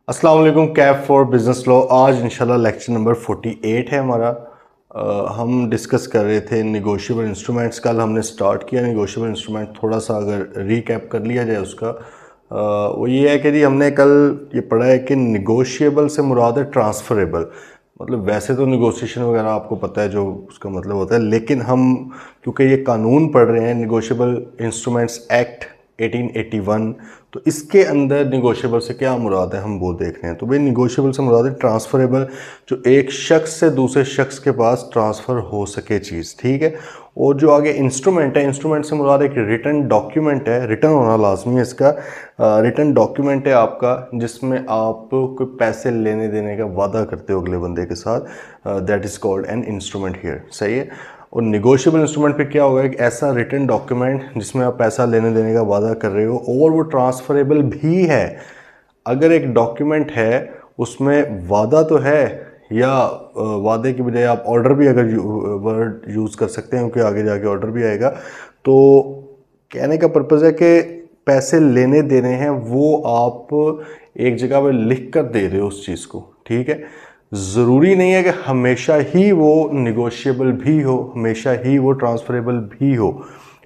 अस्सलाम वालेकुम। Cap for business law. आज इंशाल्लाह लेक्चर नंबर 48 है हमारा। हम डिस्कस कर रहे थे निगोशिएबल इंस्ट्रूमेंट्स। कल हमने स्टार्ट किया निगोशिएबल इंस्ट्रूमेंट। थोड़ा सा अगर रीकैप कर लिया जाए उसका, वो ये है कि जी हमने कल ये पढ़ा है कि निगोशिएबल से मुराद है ट्रांसफरेबल। मतलब वैसे तो निगोशिएशन वगैरह आपको पता है जो उसका मतलब होता है, लेकिन हम क्योंकि ये कानून पढ़ रहे हैं निगोशिएबल इंस्ट्रूमेंट्स एक्ट 1881, तो इसके अंदर निगोशिएबल से क्या मुराद है हम वो देख रहे हैं। तो भाई निगोशिएबल से मुराद है ट्रांसफरेबल, जो एक शख्स से दूसरे शख्स के पास ट्रांसफ़र हो सके चीज़, ठीक है। और जो आगे इंस्ट्रूमेंट है, इंस्ट्रूमेंट से मुराद एक रिटन डॉक्यूमेंट है, रिटन होना लाजमी है इसका। रिटन डॉक्यूमेंट है आपका जिसमें आप कोई पैसे लेने देने का वादा करते हो अगले बंदे के साथ, that is called an instrument here, सही है। और निगोशिएबल इंस्ट्रूमेंट पे क्या होगा, एक ऐसा रिटन डॉक्यूमेंट जिसमें आप पैसा लेने देने का वादा कर रहे हो और वो ट्रांसफरेबल भी है। अगर एक डॉक्यूमेंट है उसमें वादा तो है, या वादे की बजाय आप ऑर्डर भी अगर वर्ड यूज़ कर सकते हैं क्योंकि आगे जाके ऑर्डर भी आएगा। तो कहने का पर्पज़ है कि पैसे लेने देने हैं वो आप एक जगह पर लिख कर दे रहे हो उस चीज़ को, ठीक है। ज़रूरी नहीं है कि हमेशा ही वो निगोशिएबल भी हो, हमेशा ही वो ट्रांसफरेबल भी हो,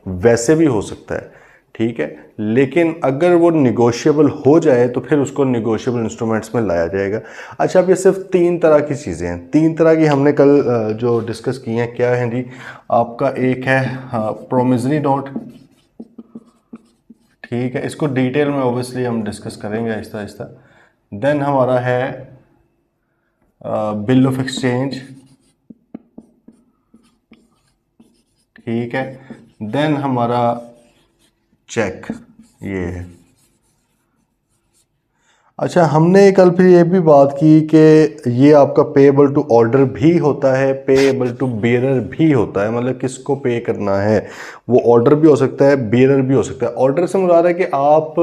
वैसे भी हो सकता है, ठीक है। लेकिन अगर वो निगोशिएबल हो जाए तो फिर उसको निगोशिएबल इंस्ट्रूमेंट्स में लाया जाएगा। अच्छा, अब ये सिर्फ 3 तरह की चीज़ें हैं, 3 तरह की हमने कल जो डिस्कस की हैं। क्या है जी, आपका एक है प्रोमिसरी नोट, ठीक है, इसको डिटेल में ऑब्वियसली हम डिस्कस करेंगे आहिस्ता आहिस्ता। देन हमारा है बिल ऑफ एक्सचेंज, ठीक है। देन हमारा चेक, ये है। अच्छा, हमने कल फिर ये भी बात की कि ये आपका पेएबल टू ऑर्डर भी होता है, पेएबल टू बेयरर भी होता है। मतलब किसको पे करना है, वो ऑर्डर भी हो सकता है, बेयरर भी हो सकता है। ऑर्डर से मुराद है कि आप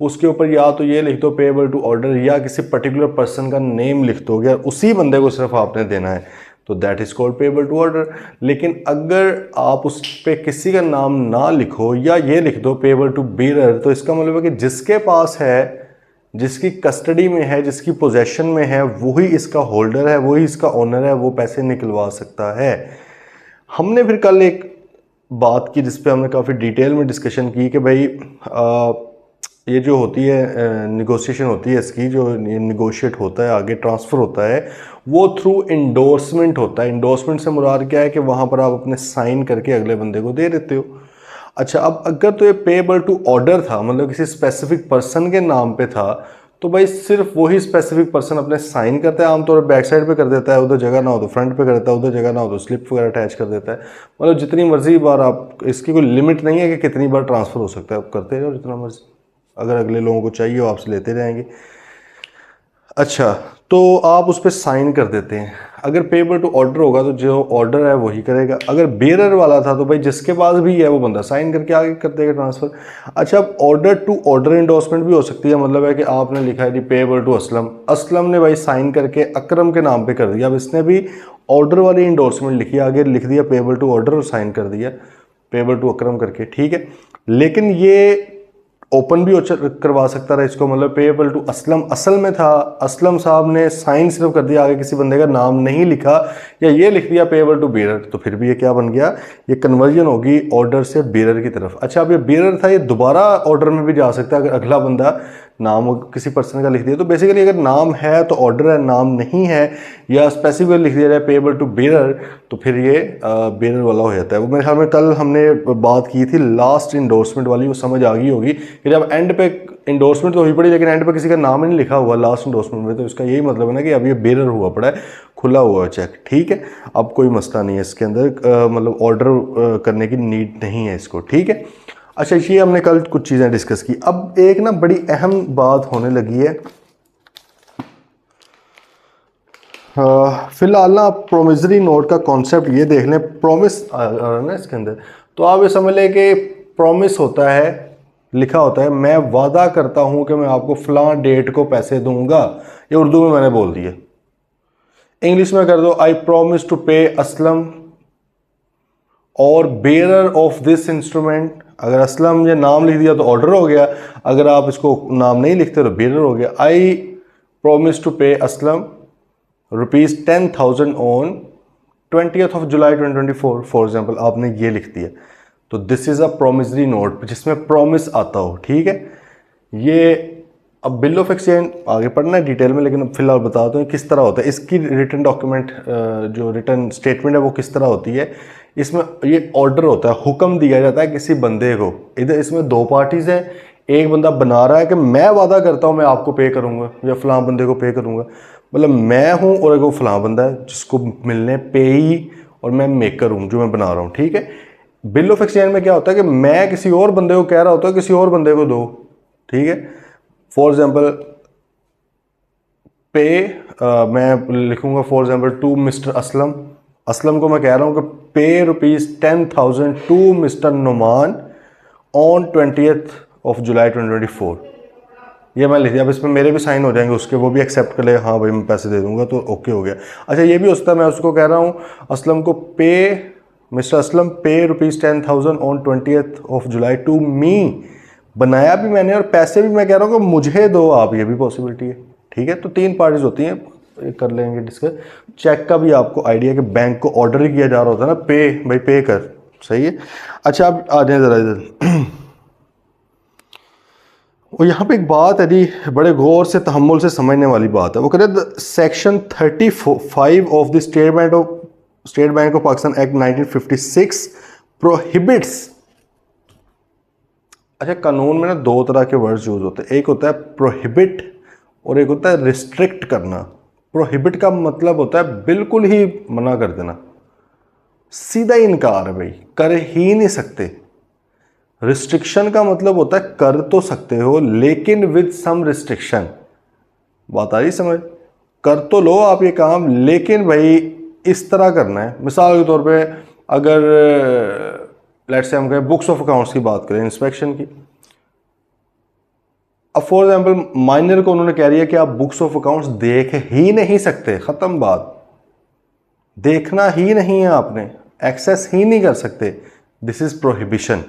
उसके ऊपर या तो ये लिख दो पेएबल टू ऑर्डर, या किसी पर्टिकुलर पर्सन का नेम लिख दोगे और उसी बंदे को सिर्फ आपने देना है, तो that is called payable to order. लेकिन अगर आप उस पर किसी का नाम ना लिखो या ये लिख दो पेएबल टू बेयरर, तो इसका मतलब है कि जिसके पास है, जिसकी कस्टडी में है, जिसकी पोजेशन में है, वही इसका होल्डर है, वही इसका ओनर है, वो पैसे निकलवा सकता है। हमने फिर कल एक बात की जिस पे हमने काफ़ी डिटेल में डिस्कशन की कि भाई ये जो होती है निगोशिएशन होती है, इसकी जो निगोशिएट होता है, आगे ट्रांसफ़र होता है, वो थ्रू इंडोर्समेंट होता है। इंडोर्समेंट से मुराद क्या है कि वहाँ पर आप अपने साइन करके अगले बंदे को दे देते हो। अच्छा, अब अगर तो ये पेएबल टू ऑर्डर था, मतलब किसी स्पेसिफिक पर्सन के नाम पे था, तो भाई सिर्फ वही स्पेसिफिक पर्सन अपने साइन करता है, आमतौर पर बैक साइड पे कर देता है, उधर जगह ना हो तो फ्रंट पे कर देता है, उधर जगह ना हो तो स्लिप वगैरह अटैच कर देता है। मतलब जितनी मर्जी बार आप, इसकी कोई लिमिट नहीं है कि कितनी बार ट्रांसफ़र हो सकता है, आप करते रहो जितना मर्जी, अगर अगले लोगों को चाहिए हो आपसे लेते रहेंगे। अच्छा, तो आप उस पर साइन कर देते हैं। अगर पेएबल टू ऑर्डर होगा तो जो ऑर्डर है वही करेगा। अगर बेयरर वाला था तो भाई जिसके पास भी है वो बंदा साइन करके आगे कर देगा ट्रांसफ़र। अच्छा, अब ऑर्डर टू ऑर्डर इंडोर्समेंट भी हो सकती है। मतलब है कि आपने लिखा है जी पेएबल टू असलम, असलम ने भाई साइन करके अकरम के नाम पे कर दिया। अब इसने भी ऑर्डर वाली इंडोर्समेंट लिखी, आगे लिख दिया पेएबल टू ऑर्डर और साइन कर दिया पेएबल टू अकरम करके, ठीक है। लेकिन ये ओपन भी करवा सकता रहा इसको, मतलब पेएबल टू असलम असल में था, असलम साहब ने साइन सिर्फ कर दिया, आगे किसी बंदे का नाम नहीं लिखा, या ये लिख दिया पेएबल टू बेयरर, तो फिर भी ये क्या बन गया, ये कन्वर्जन होगी ऑर्डर से बेयरर की तरफ। अच्छा, अब ये बेयरर था, ये दोबारा ऑर्डर में भी जा सकता है अगर अगला बंदा नाम किसी पर्सन का लिख दिया। तो बेसिकली अगर नाम है तो ऑर्डर है, नाम नहीं है या स्पेसिफिक लिख दिया जाए पेएबल टू बेयरर, तो फिर ये बेयरर वाला हो जाता है। वो मेरे ख्याल में कल हमने बात की थी लास्ट इंडोर्समेंट वाली, वो समझ आ गई होगी कि जब एंड पे इंडोर्समेंट तो हुई पड़ी लेकिन एंड पे किसी का नाम ही नहीं लिखा हुआ लास्ट इंडोर्समेंट में, तो इसका यही मतलब है ना कि अब ये बेयरर हुआ पड़ा है, खुला हुआ है चेक, ठीक है। अब कोई मसला नहीं है इसके अंदर, मतलब ऑर्डर करने की नीड नहीं है इसको, ठीक है। अच्छा, ये हमने कल कुछ चीज़ें डिस्कस की। अब एक ना बड़ी अहम बात होने लगी है। फिलहाल ना आप प्रोमिसरी नोट का कॉन्सेप्ट ये देख लें, प्रॉमिस ना इसके अंदर, तो आप ये समझ लें कि प्रॉमिस होता है, लिखा होता है मैं वादा करता हूं कि मैं आपको फलां डेट को पैसे दूंगा। ये उर्दू में मैंने बोल दिया, इंग्लिश में कर दो आई प्रॉमिस टू पे असलम और बेयरर ऑफ दिस इंस्ट्रूमेंट। अगर असलम ये नाम लिख दिया तो ऑर्डर हो गया, अगर आप इसको नाम नहीं लिखते तो बेयरर हो गया। आई promised to pay Aslam rupees 10,000 on 20th of July 2024 for example आपने ये लिख दिया, तो this is a promissory note जिसमें प्रॉमिस आता हो, ठीक है। ये अब बिल ऑफ एक्सचेंज आगे पढ़ना है डिटेल में, लेकिन फिलहाल बताता हूँ किस तरह होता है। इसकी रिटर्न डॉक्यूमेंट जो रिटर्न स्टेटमेंट है वो किस तरह होती है। इसमें ये ऑर्डर होता है, हुक्म दिया जाता है किसी बंदे को। इधर इसमें दो पार्टीज हैं, एक बंदा बना रहा है कि मैं वादा करता हूँ मैं आपको पे करूँगा या फलां बंदे को पे करूँगा, मतलब मैं हूँ और एक वो फलां बंदा है जिसको मिलने पेई, और मैं मेकर हूँ जो मैं बना रहा हूँ, ठीक है। बिल ऑफ एक्सचेंज में क्या होता है कि मैं किसी और बंदे को कह रहा होता है किसी और बंदे को दो, ठीक है। फॉर एग्जाम्पल पे मैं लिखूंगा for example to mister Aslam, Aslam को मैं कह रहा हूँ कि pay rupees 10,000 to mister Numan on 20th of July 2024। ये मैं लिख दिया। अब इसमें मेरे भी साइन हो जाएंगे उसके, वो भी एक्सेप्ट कर लेगा, हाँ भाई मैं पैसे दे दूंगा, तो ओके हो गया। अच्छा ये भी हो सकता है मैं उसको कह रहा हूँ असलम को पे mister Aslam pay rupees 10,000 on 20th of July to me, बनाया भी मैंने और पैसे भी मैं कह रहा हूँ कि मुझे दो आप, ये भी पॉसिबिलिटी है, ठीक है। तो तीन पार्टीज होती हैं, कर लेंगे डिस्कस। चेक का भी आपको आइडिया कि बैंक को ऑर्डर ही किया जा रहा होता है ना, पे भाई पे कर, सही है। अच्छा अब आ जाए ज़रा इधर, और यहाँ पे एक बात है जी, बड़े गौर से तहम्मुल से समझने वाली बात है। वो कहते हैं section 35 of the state bank of Pakistan act 1956 prohibits. अच्छा कानून में ना दो तरह के वर्ड्स यूज होते हैं, एक होता है प्रोहिबिट और एक होता है रिस्ट्रिक्ट करना। प्रोहिबिट का मतलब होता है बिल्कुल ही मना कर देना, सीधा इनकार है भाई, कर ही नहीं सकते। रिस्ट्रिक्शन का मतलब होता है कर तो सकते हो लेकिन विद सम रिस्ट्रिक्शन। बात आ रही समझ, कर तो लो आप ये काम, लेकिन भाई इस तरह करना है। मिसाल के तौर पे अगर लेट्स से हम कहें बुक्स ऑफ अकाउंट्स की बात करें, इंस्पेक्शन की, अब फॉर एग्जाम्पल माइनर को उन्होंने कह रही है कि आप बुक्स ऑफ अकाउंट्स देख ही नहीं सकते, खत्म बात, देखना ही नहीं है आपने, एक्सेस ही नहीं कर सकते, दिस इज प्रोहिबिशन।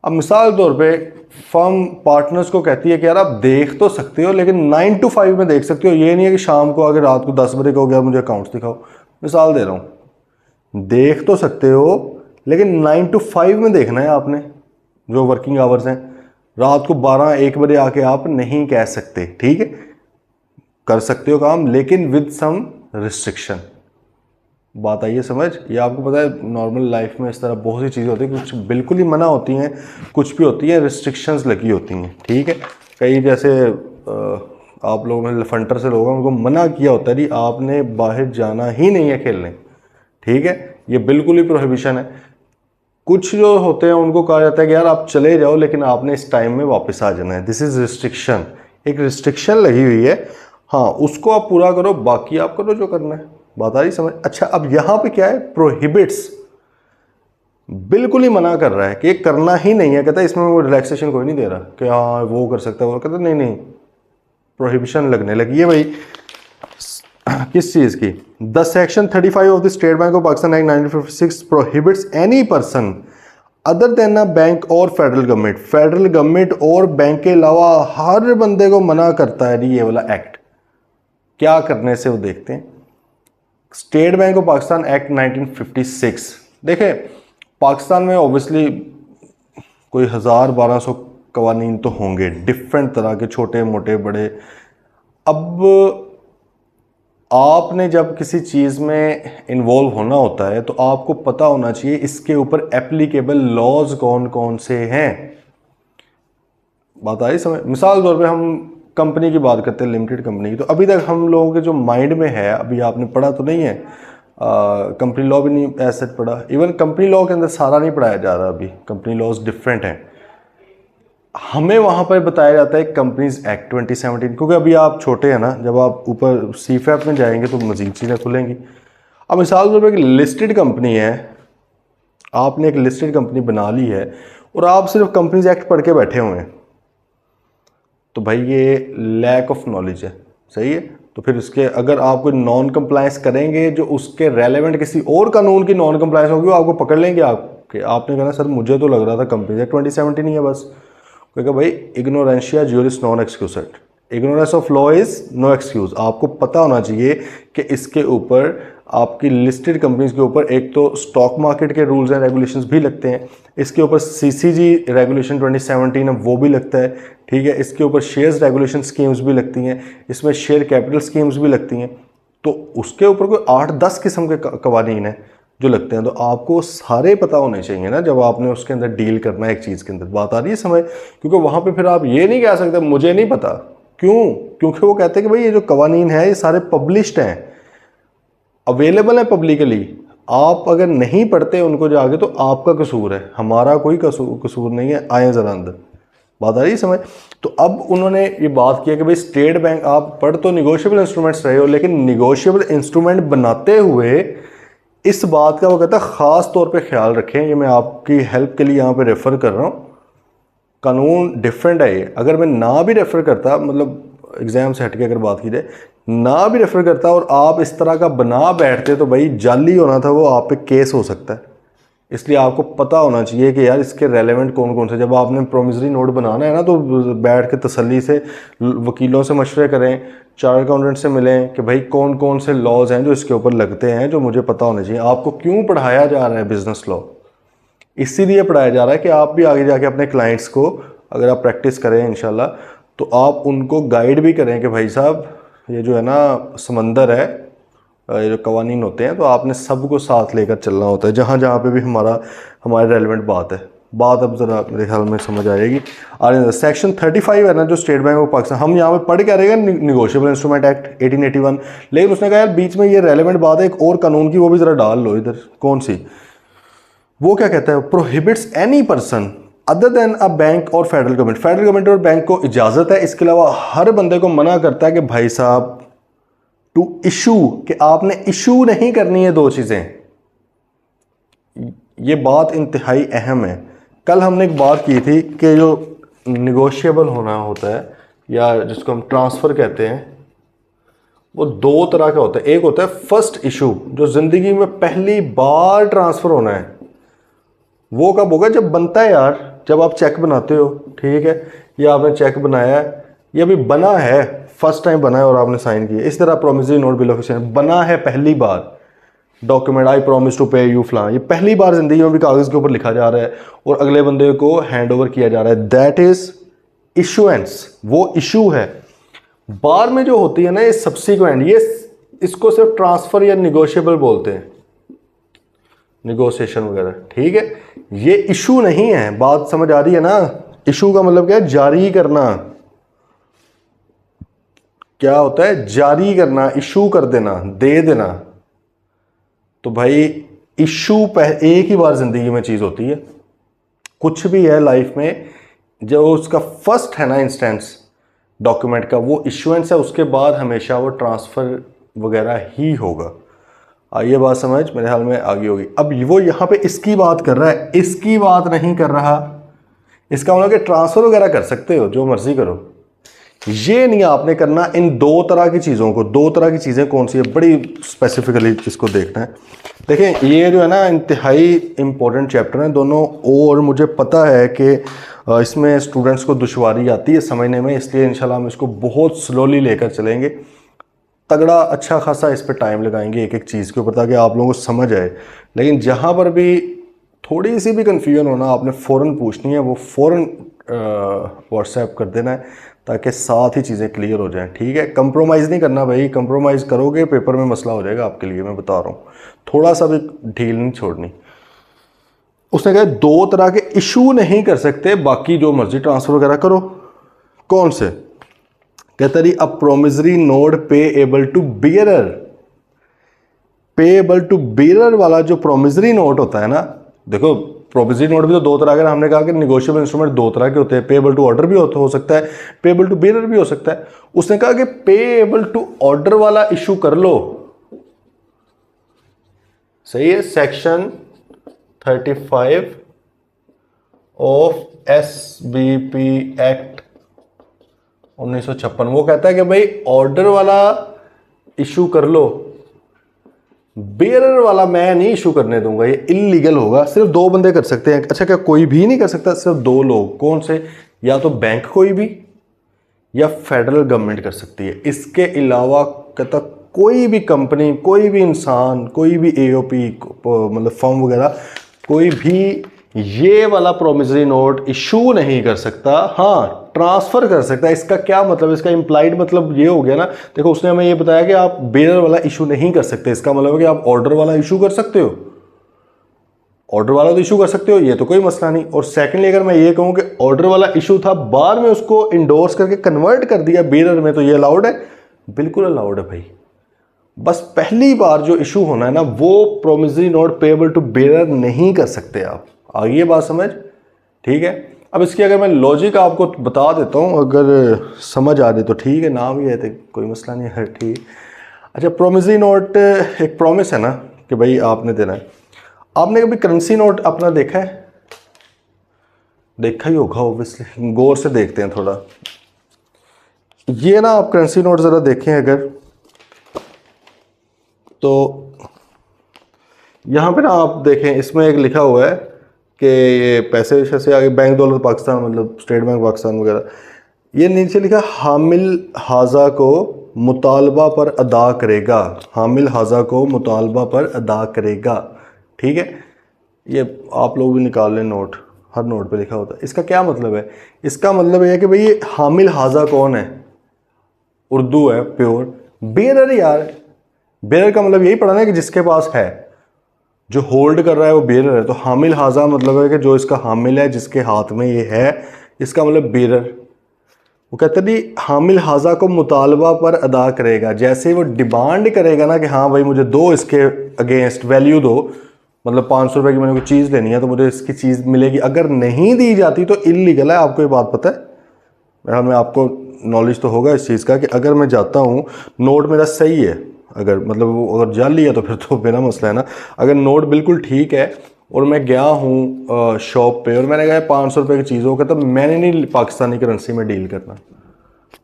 अब मिसाल तौर पे फर्म पार्टनर्स को कहती है कि यार आप देख तो सकते हो लेकिन 9 to 5 में देख सकते हो, ये नहीं है कि शाम को आगे रात को 10 बजे कहोगे यार मुझे अकाउंट्स दिखाओ। मिसाल दे रहा हूँ, देख तो सकते हो लेकिन 9 to 5 में देखना है आपने, जो वर्किंग आवर्स हैं। रात को 12-1 बजे आके आप नहीं कह सकते, ठीक है। कर सकते हो काम लेकिन विद सम रिस्ट्रिक्शन। बात आई है समझ। ये आपको पता है नॉर्मल लाइफ में इस तरह बहुत सी चीज़ें होती हैं, कुछ बिल्कुल ही मना होती हैं, कुछ भी होती हैं रिस्ट्रिक्शंस लगी होती हैं, ठीक है। कई जैसे आप लोगों में लफंटर से लोग हैं, उनको मना किया होता है जी आपने बाहर जाना ही नहीं है खेलने, ठीक है, ये बिल्कुल ही प्रोहिबिशन है। कुछ जो होते हैं उनको कहा जाता है कि यार आप चले जाओ लेकिन आपने इस टाइम में वापस आ जाना है, दिस इज रिस्ट्रिक्शन। एक रिस्ट्रिक्शन लगी हुई है, हाँ उसको आप पूरा करो, बाकी आप करो जो करना है। बात आ रही समझ। अच्छा अब यहां पे क्या है, प्रोहिबिट्स, बिल्कुल ही मना कर रहा है कि करना ही नहीं है। कहता है इसमें वो रिलैक्सेशन कोई नहीं दे रहा कि हाँ वो कर सकता है, वो कहता नहीं नहीं, प्रोहिबिशन लगने लगी है भाई। किस चीज की? The section 35 of the state bank of Pakistan act 1956 prohibits any person other than a bank और फेडरल गवर्नमेंट, फेडरल गवर्नमेंट और बैंक के अलावा हर बंदे को मना करता है जी ये वाला एक्ट। क्या करने से वो देखते हैं, state bank of Pakistan act 1956। देखें पाकिस्तान में ऑब्वियसली कोई 1000-1200 कवानीन तो होंगे डिफरेंट तरह के, छोटे मोटे बड़े। अब आपने जब किसी चीज़ में इन्वॉल्व होना होता है तो आपको पता होना चाहिए इसके ऊपर एप्लीकेबल लॉज कौन कौन से हैं। बात आई समझ। मिसाल तौर पे हम कंपनी की बात करते हैं, लिमिटेड कंपनी की, तो अभी तक हम लोगों के जो माइंड में है, अभी आपने पढ़ा तो नहीं है, कंपनी लॉ भी नहीं ऐसे पढ़ा, इवन कंपनी लॉ के अंदर सारा नहीं पढ़ाया जा रहा, अभी कंपनी लॉज डिफरेंट हैं। हमें वहाँ पर बताया जाता है कंपनीज एक्ट 2017, क्योंकि अभी आप छोटे हैं ना, जब आप ऊपर सीफैप में जाएंगे तो मजीद चीज़ें खुलेंगी। अब मिसाल तौर पर एक लिस्टेड कंपनी है, आपने एक लिस्टेड कंपनी बना ली है और आप सिर्फ कंपनीज एक्ट पढ़ के बैठे हुए हैं, तो भाई ये लैक ऑफ नॉलेज है, सही है। तो फिर इसके अगर आप कोई नॉन कंप्लायंस करेंगे जो उसके रेलेवेंट किसी और कानून की नॉन कंप्लायंस होगी, वो आपको पकड़ लेंगे। आपने कहना सर मुझे तो लग रहा था कंपनी एक्ट 2017 ही है बस, क्योंकि भाई ignorantia juris non excusat, ignorance of law is no excuse. आपको पता होना चाहिए कि इसके ऊपर आपकी लिस्टेड कंपनीज के ऊपर एक तो स्टॉक मार्केट के रूल्स एंड रेगुलेशंस भी लगते हैं, इसके ऊपर सीसीजी रेगुलेशन 2017 है वो भी लगता है, ठीक है, इसके ऊपर शेयर्स रेगुलेशन स्कीम्स भी लगती हैं, इसमें शेयर कैपिटल स्कीम्स भी लगती हैं, तो उसके ऊपर कोई 8-10 किस्म के कवानीन हैं जो लगते हैं। तो आपको सारे पता होने चाहिए ना जब आपने उसके अंदर डील करना है एक चीज़ के अंदर। बात आ रही है समझ? क्योंकि वहाँ पे फिर आप ये नहीं कह सकते मुझे नहीं पता। क्यों? क्योंकि वो कहते हैं कि भाई ये जो कवानीन है ये सारे पब्लिश्ड हैं, अवेलेबल है पब्लिकली, आप अगर नहीं पढ़ते उनको जाके तो आपका कसूर है, हमारा कोई कसूर नहीं है। आए ज़रा अंदर, बात आ रही है समझ? तो अब उन्होंने ये बात किया कि भाई स्टेट बैंक, आप पढ़ तो निगोशिएबल इंस्ट्रूमेंट्स रहे हो, लेकिन निगोशिएबल इंस्ट्रूमेंट बनाते हुए इस बात का वो कहता है ख़ास तौर पे ख्याल रखें, ये मैं आपकी हेल्प के लिए यहाँ पे रेफ़र कर रहा हूँ, कानून डिफरेंट है ये। अगर मैं ना भी रेफ़र करता, मतलब एग्ज़ाम से हट के अगर बात की जाए, ना भी रेफ़र करता और आप इस तरह का बना बैठते तो भाई जाली होना था, वो आप पे केस हो सकता है। इसलिए आपको पता होना चाहिए कि यार इसके रेलेवेंट कौन कौन से, जब आपने प्रोमिसरी नोट बनाना है ना तो बैठ के तसल्ली से वकीलों से मशवरे करें, चार्टर्ड अकाउंटेंट से मिलें कि भाई कौन कौन से लॉज हैं जो इसके ऊपर लगते हैं, जो मुझे पता होने चाहिए। आपको क्यों पढ़ाया जा रहा है बिजनेस लॉ? इसीलिए पढ़ाया जा रहा है कि आप भी आगे जाके अपने क्लाइंट्स को, अगर आप प्रैक्टिस करें इंशाल्लाह, तो आप उनको गाइड भी करें कि भाई साहब ये जो है ना समंदर है, ये जो कवानीन होते हैं, तो आपने सबको साथ लेकर चलना होता है जहाँ जहाँ पे भी हमारे रेलेवेंट बात है। बात अब ज़रा मेरे ख्याल में समझ आएगी। और सेक्शन 35 है ना जो स्टेट बैंक ऑफ पाकिस्तान, हम यहाँ पे पढ़ क्या रहेगा निगोशिएबल इंस्ट्रूमेंट एक्ट 1881, लेकिन उसने कहा यार बीच में ये रेलेवेंट बात है एक और कानून की, वो भी ज़रा डाल लो इधर। कौन सी? वो क्या कहता है? Prohibits any person other than a bank और फेडरल गवर्नमेंट, फेडरल गवर्नमेंट और बैंक को इजाज़त है, इसके अलावा हर बंदे को मना करता है कि भाई साहब टू इशू, कि आपने इशू नहीं करनी है दो चीज़ें। ये बात इंतहाई अहम है। कल हमने एक बात की थी कि जो निगोशिएबल होना होता है या जिसको हम ट्रांसफ़र कहते हैं, वो दो तरह का होता है। एक होता है फर्स्ट इशू, जो ज़िंदगी में पहली बार ट्रांसफ़र होना है। वो कब होगा? जब बनता है यार, जब आप चेक बनाते हो, ठीक है, या आपने चेक बनाया है, या भी बना है, फर्स्ट टाइम बना है और आपने साइन किया। इस तरह promissory note, bill of exchange बना है पहली बार, डॉक्यूमेंट आई प्रॉमिस टू पे यू फलां, ये पहली बार जिंदगी में भी कागज़ के ऊपर लिखा जा रहा है और अगले बंदे को हैंड ओवर किया जा रहा है। दैट इज इशुएंस, वो इशू है। बार में जो होती है ना ये सब्सिक्वेंट, ये इसको सिर्फ ट्रांसफ़र या निगोशिएबल बोलते हैं, निगोशिएशन वगैरह, ठीक है। ये इशू नहीं है, बात समझ आ रही है ना? इशू का मतलब क्या है? जारी करना। क्या होता है? जारी करना, इशू कर देना, दे देना। तो भाई इशू एक ही बार जिंदगी में चीज होती है, कुछ भी है लाइफ में, जो उसका फर्स्ट है ना इंस्टेंस डॉक्यूमेंट का, वो इशुएंस है, उसके बाद हमेशा वो ट्रांसफर वगैरह ही होगा। ये बात समझ मेरे ख्याल में आगे होगी। अब वो यहाँ पे इसकी बात कर रहा है, इसकी बात नहीं कर रहा। इसका मतलब कि ट्रांसफर वगैरह कर सकते हो, जो मर्जी करो, ये नहीं आपने करना। इन दो तरह की चीज़ों को, दो तरह की चीज़ें कौन सी है, बड़ी स्पेसिफिकली इसको देखना है। देखें ये जो है ना इंतहाई इम्पोर्टेंट चैप्टर हैं दोनों, और मुझे पता है कि इसमें स्टूडेंट्स को दुश्वारी आती है समझने में, इसलिए इंशाल्लाह हम इसको बहुत स्लोली लेकर चलेंगे, तगड़ा अच्छा खासा इस पर टाइम लगाएंगे एक एक चीज़ के ऊपर, ताकि आप लोगों को समझ आए। लेकिन जहाँ पर भी थोड़ी सी भी कन्फ्यूजन होना, आपने फ़ौरन पूछनी है, वो फ़ौरन व्हाट्सएप कर देना है, ताकि साथ ही चीज़ें क्लियर हो जाएं, ठीक है। कंप्रोमाइज़ नहीं करना भाई, कंप्रोमाइज़ करोगे पेपर में मसला हो जाएगा आपके लिए, मैं बता रहा हूँ। थोड़ा सा भी ढील नहीं छोड़नी। उसने कहा दो तरह के इशू नहीं कर सकते, बाकी जो मर्जी ट्रांसफ़र वगैरह करो। कौन से? कहता रही a promissory note payable to bearer. Payable to bearer वाला जो प्रोमिसरी नोट होता है ना, देखो प्रोमिसरी नोट भी तो दो तरह के, हमने कहा कि निगोशिएबल इंस्ट्रूमेंट दो तरह के होते हैं, पेएबल टू ऑर्डर भी हो सकता है, पेएबल टू बियरर भी हो सकता है। उसने कहा कि पेएबल टू ऑर्डर वाला इशू कर लो, सही है। सेक्शन 35 ऑफ SBP एक्ट 1956 वो कहता है कि भाई ऑर्डर वाला इशू कर लो, बेयरर वाला मैं नहीं इशू करने दूंगा, ये इलीगल होगा। सिर्फ दो बंदे कर सकते हैं। अच्छा क्या कोई भी नहीं कर सकता? सिर्फ दो लोग। कौन से? या तो बैंक कोई भी, या फेडरल गवर्नमेंट कर सकती है। इसके अलावा कहता कोई भी कंपनी, कोई भी इंसान, कोई भी एओपी मतलब फर्म वगैरह कोई भी ये वाला प्रोमिसरी नोट इशू नहीं कर सकता। हाँ, ट्रांसफर कर सकता है। इसका क्या मतलब, इसका इम्प्लाइड मतलब ये हो गया ना, देखो उसने हमें ये बताया कि आप बेरर वाला इशू नहीं कर सकते, इसका मतलब है कि आप ऑर्डर वाला इशू कर सकते हो, ऑर्डर वाला तो इशू कर सकते हो, ये तो कोई मसला नहीं। और सेकंडली अगर मैं ये कहूं कि ऑर्डर वाला इशू था, बाद में उसको इंडोर्स करके कन्वर्ट कर दिया बेरर में, तो ये अलाउड है? बिल्कुल अलाउड है भाई। बस पहली बार जो इशू होना है ना, वो promissory note payable to bearer नहीं कर सकते आप। आ गई ये बात समझ? ठीक है। अब इसकी अगर मैं लॉजिक आपको बता देता हूं, अगर समझ आ जाए तो ठीक है, ना भी है तो कोई मसला नहीं है, ठीक। अच्छा, प्रोमिसरी नोट एक प्रॉमिस है ना कि भाई आपने देना है। आपने कभी करेंसी नोट अपना देखा है? देखा ही होगा ऑब्वियसली, गौर से देखते हैं थोड़ा। ये ना आप करेंसी नोट ज़रा देखें अगर, तो यहाँ पे ना आप देखें, इसमें एक लिखा हुआ है कि ये पैसे से आगे बैंक दौलत पाकिस्तान, मतलब स्टेट बैंक पाकिस्तान वगैरह, ये नीचे लिखा हामिल हाजा को मुतालबा पर अदा करेगा, हामिल हाजा को मुतालबा पर अदा करेगा। ठीक है, ये आप लोग भी निकाल लें नोट, हर नोट पे लिखा होता है। इसका क्या मतलब है? इसका मतलब ये है कि भाई ये हामिल हाजा कौन है? उर्दू है प्योर, बेरर यार। बेरर का मतलब यही पढ़ा ना कि जिसके पास है, जो होल्ड कर रहा है वो बेरर है। तो हामिल हाजा मतलब है कि जो इसका हामिल है, जिसके हाथ में ये है, इसका मतलब बेरर। वो कहते नहीं, हामिल हाजा को मुतालबा पर अदा करेगा। जैसे ही वो डिमांड करेगा ना कि हाँ भाई मुझे दो, इसके अगेंस्ट वैल्यू दो, मतलब 500 रुपये की मैंने कोई चीज़ लेनी है तो मुझे इसकी चीज़ मिलेगी। अगर नहीं दी जाती तो इल्लीगल है। आपको ये बात पता है? मैं आपको नॉलेज तो होगा इस चीज़ का कि अगर मैं जाता हूँ, नोट मेरा सही है, अगर मतलब वो अगर जाली है तो फिर तो बिना मसला है ना। अगर नोट बिल्कुल ठीक है और मैं गया हूँ शॉप पे और मैंने कहा 500 रुपये की चीज़ हो, कहता मैंने नहीं पाकिस्तानी करेंसी में डील करना।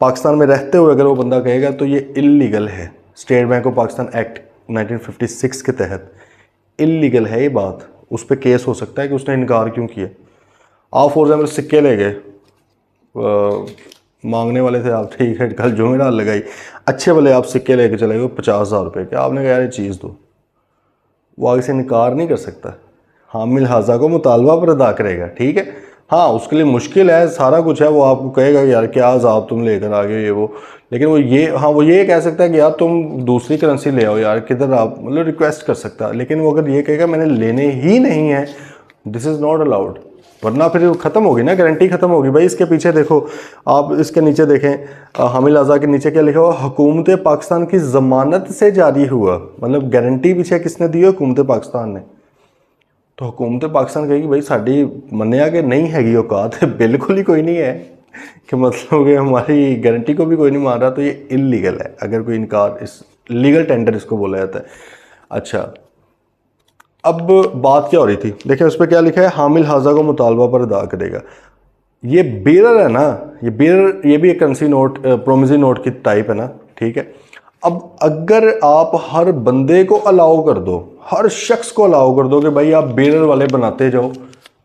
पाकिस्तान में रहते हुए अगर वो बंदा कहेगा तो ये इल्लीगल है। State bank of Pakistan act 1956 के तहत इल्लीगल है ये बात। उस पर केस हो सकता है कि उसने इनकार क्यों किया। आप फॉर एग्जाम्पल सिक्के ले गए, मांगने वाले थे आप, ठीक है, कल जुमेरात लगाई, अच्छे वाले आप सिक्के लेके चले गए 50,000 रुपये के, आपने कहा यार ये चीज़ दो, वो आगे से इनकार नहीं कर सकता। हामिल हाजा को मुतालबा पर अदा करेगा। ठीक है, हाँ उसके लिए मुश्किल है, सारा कुछ है, वो आपको कहेगा यार क्या अजाब तुम लेकर आ गए ये वो, लेकिन वो ये, हाँ वो ये कह सकता है कि यार तुम दूसरी करेंसी ले आओ यार, किधर आप, मतलब रिक्वेस्ट कर सकता है। लेकिन वो अगर ये कहेगा मैंने लेने ही नहीं है, दिस इज़ नॉट अलाउड। वरना फिर ख़त्म होगी ना, गारंटी ख़त्म होगी भाई। इसके पीछे देखो, आप इसके नीचे देखें, हामिल आज़ा के नीचे क्या लिखा हुआ? हुकूमत पाकिस्तान की ज़मानत से जारी हुआ। मतलब गारंटी पीछे किसने दी है? हुकूमत पाकिस्तान ने। तो हुकूमत पाकिस्तान कहेगी भाई साड़ी मनिया के नहीं हैगी औकात, बिल्कुल ही कोई नहीं है कि मतलब कि हमारी गारंटी को भी कोई नहीं मान रहा, तो ये इल्लीगल है। अगर कोई इनकार, इस लीगल टेंडर इसको बोला जाता है। अच्छा, अब बात क्या हो रही थी, देखिए उस पर क्या लिखा है? हामिल हाजा को मुतालबा पर अदा करेगा। ये बेरर है ना, ये बेरर, ये भी एक करेंसी नोट, प्रोमिसरी नोट की टाइप है ना। ठीक है, अब अगर आप हर बंदे को अलाउ कर दो, हर शख्स को अलाउ कर दो कि भाई आप बेरर वाले बनाते जाओ,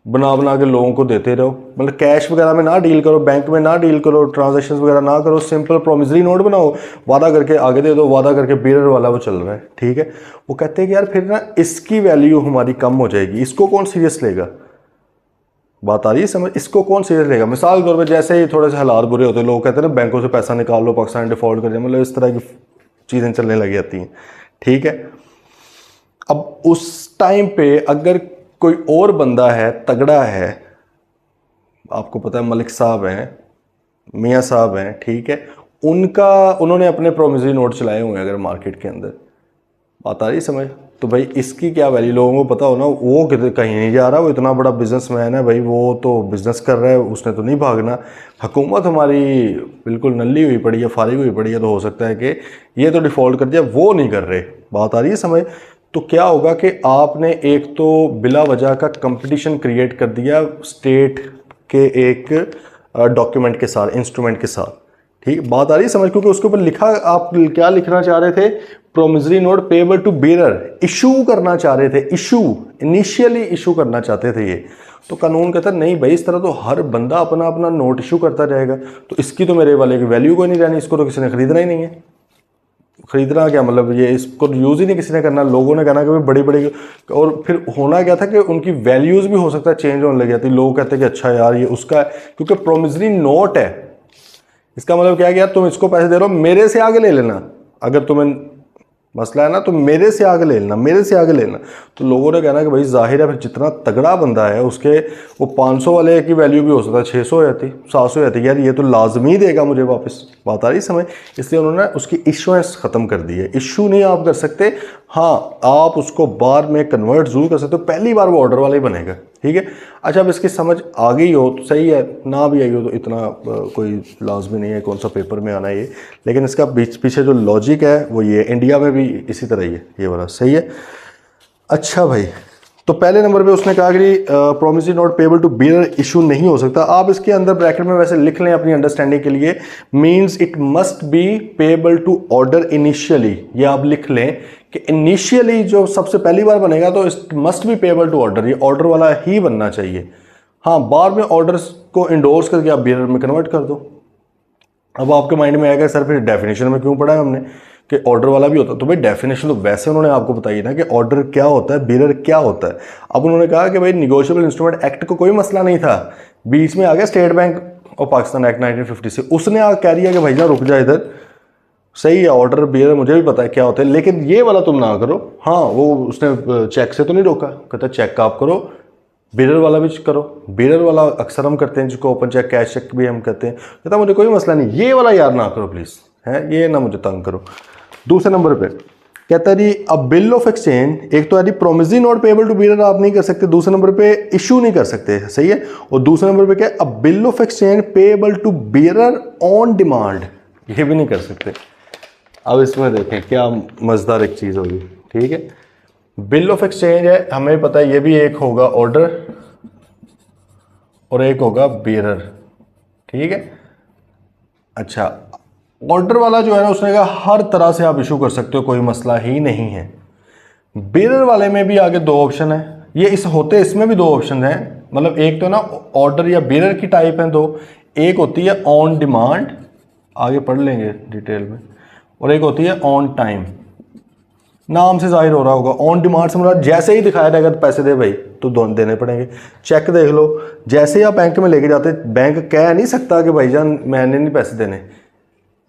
बना बना के लोगों को देते रहो, मतलब कैश वगैरह में ना डील करो, बैंक में ना डील करो, ट्रांजैक्शंस वगैरह ना करो, सिंपल प्रोमिसरी नोट बनाओ, वादा करके आगे दे दो, वादा करके बेरर वाला वो चल रहा है। ठीक है, वो कहते हैं कि यार फिर ना इसकी वैल्यू हमारी कम हो जाएगी, इसको कौन सीरियस लेगा? बात आ रही है समझ? इसको कौन सीरियस लेगा? मिसाल के तौर पर जैसे ही थोड़े से हालात बुरे होते हैं, लोग कहते हैं ना बैंकों से पैसा निकाल लो, पाकिस्तान डिफॉल्ट कर जाए, मतलब इस तरह की चीज़ें चलने लग जाती हैं। ठीक है, अब उस टाइम पे अगर कोई और बंदा है, तगड़ा है, आपको पता है मलिक साहब हैं, मियाँ साहब हैं, ठीक है, उन्होंने अपने प्रोमिसरी नोट चलाए हुए हैं अगर मार्केट के अंदर, बात आ रही समझ? तो भाई इसकी क्या वैल्यू, लोगों को पता हो ना, वो कहीं नहीं जा रहा, वो इतना बड़ा बिजनेसमैन है भाई, वो तो बिजनेस कर रहा है, उसने तो नहीं भागना। हुकूमत हमारी बिल्कुल नल्ली हुई पड़ी है, फारिग हुई पड़ी है, तो हो सकता है कि ये तो डिफ़ॉल्ट कर दिया, वो नहीं कर रहे। बात आ रही है समझ? तो क्या होगा कि आपने एक तो बिला वजह का कंपटीशन क्रिएट कर दिया स्टेट के एक डॉक्यूमेंट के साथ, इंस्ट्रूमेंट के साथ। ठीक, बात आ रही है समझ? क्योंकि उसके ऊपर लिखा, आप क्या लिखना चाह रहे थे? Promissory note payable to bearer issue करना चाह रहे थे, इनिशियली इशू करना चाहते थे ये, तो कानून कहता है नहीं भाई इस तरह तो हर बंदा अपना अपना नोट इशू करता रहेगा, तो इसकी तो मेरे वाले की वैल्यू कोई नहीं रहनी, इसको तो किसी ने खरीदना ही नहीं है। खरीदना क्या मतलब, ये इसको यूज़ ही नहीं किसी ने करना, लोगों ने कहना कि भाई बड़ी बड़ी, और फिर होना क्या था कि उनकी वैल्यूज़ भी हो सकता है चेंज होने लग जाती, लोग कहते हैं कि अच्छा यार ये उसका है, क्योंकि प्रोमिसरी नोट है, इसका मतलब क्या है कि यार तुम इसको पैसे दे रहे हो मेरे से आगे ले लेना, अगर तुम्हें मसला है ना तो मेरे से आगे ले लेना, मेरे से आगे ले लेना। तो लोगों ने कहना कि भाई जाहिर है फिर जितना तगड़ा बंदा है उसके वो 500 वाले की वैल्यू भी हो सकता है 600 हो जाती, 700 हो जाती, यार ये तो लाजमी देगा मुझे वापस, बात आ रही समझ, इसलिए उन्होंने उसकी इशुएंस ख़त्म कर दी है। इशू नहीं आप कर सकते, हाँ आप उसको बाद में कन्वर्ट जरूर कर सकते हो, पहली बार वो ऑर्डर वाला ही बनेगा, ठीक है। अच्छा अब इसकी समझ आ गई हो तो सही है, ना भी आई हो तो इतना कोई लाजमी नहीं है कौन सा पेपर में आना है ये, लेकिन इसका पीछे जो लॉजिक है वो ये, इंडिया में भी इसी तरह ही है ये वाला, सही है। अच्छा भाई, तो पहले नंबर पे उसने कहा कि promissory note payable to bearer issue नहीं हो सकता। आप इसके अंदर ब्रैकेट में वैसे लिख लें अपनी अंडरस्टैंडिंग के लिए, means it must be payable to order initially, ये आप लिख लें कि इनिशियली जो सबसे पहली बार बनेगा तो it must be payable to order, ये ऑर्डर वाला ही बनना चाहिए। हाँ बाद में ऑर्डर्स को इंडोर्स करके आप बियरर में कन्वर्ट कर दो। अब आपके माइंड में आएगा सर फिर डेफिनेशन में क्यों पढ़ा है हमने कि ऑर्डर वाला भी होता है, तो भाई डेफिनेशन तो वैसे उन्होंने आपको बताई ना कि ऑर्डर क्या होता है, बियरर क्या होता है। अब उन्होंने कहा कि भाई निगोशिएबल इंस्ट्रूमेंट एक्ट को कोई मसला नहीं था, बीच में आ गया state bank of Pakistan act 1950 उसने कह दिया कि भाईजान रुक जा इधर, सही है ऑर्डर बियरर मुझे भी पता है क्या होता है, लेकिन ये वाला तुम ना करो। हाँ वो उसने चेक से तो नहीं रोका, कहता चेक आप करो, बियरर वाला भी करो, बियरर वाला अक्सर हम करते हैं जिसको ओपन चेक कैश चेक भी हम कहते हैं, कहता मुझे कोई मसला नहीं, ये वाला यार ना करो प्लीज़, है ये ना मुझे तंग करो। दूसरे नंबर पे कहता है अ बिल ऑफ एक्सचेंज, एक तो है promissory note payable to bearer आप नहीं कर सकते, दूसरे नंबर पे इशू नहीं कर सकते, सही है। और दूसरे नंबर पे क्या है, a bill of exchange payable to bearer on demand, ये भी नहीं कर सकते। अब इसमें देखें क्या मजेदार एक चीज़ होगी, ठीक है। बिल ऑफ एक्सचेंज है, हमें पता है ये भी एक होगा ऑर्डर और एक होगा बियरर, ठीक है। अच्छा ऑर्डर वाला जो है ना उसने कहा हर तरह से आप इशू कर सकते हो, कोई मसला ही नहीं है। बियरर वाले में भी आगे दो ऑप्शन है, ये इस होते इसमें भी दो ऑप्शन है, मतलब एक तो ना ऑर्डर या बियरर की टाइप है दो, एक होती है ऑन डिमांड, आगे पढ़ लेंगे डिटेल में, और एक होती है ऑन टाइम। नाम से जाहिर हो रहा होगा, ऑन डिमांड से मतलब जैसे ही दिखाया जाएगा तो पैसे दे भाई तो दोनों देने पड़ेंगे। चेक देख लो, जैसे ही आप बैंक में लेके जाते बैंक कह नहीं सकता कि भाईजान मैंने नहीं पैसे देने,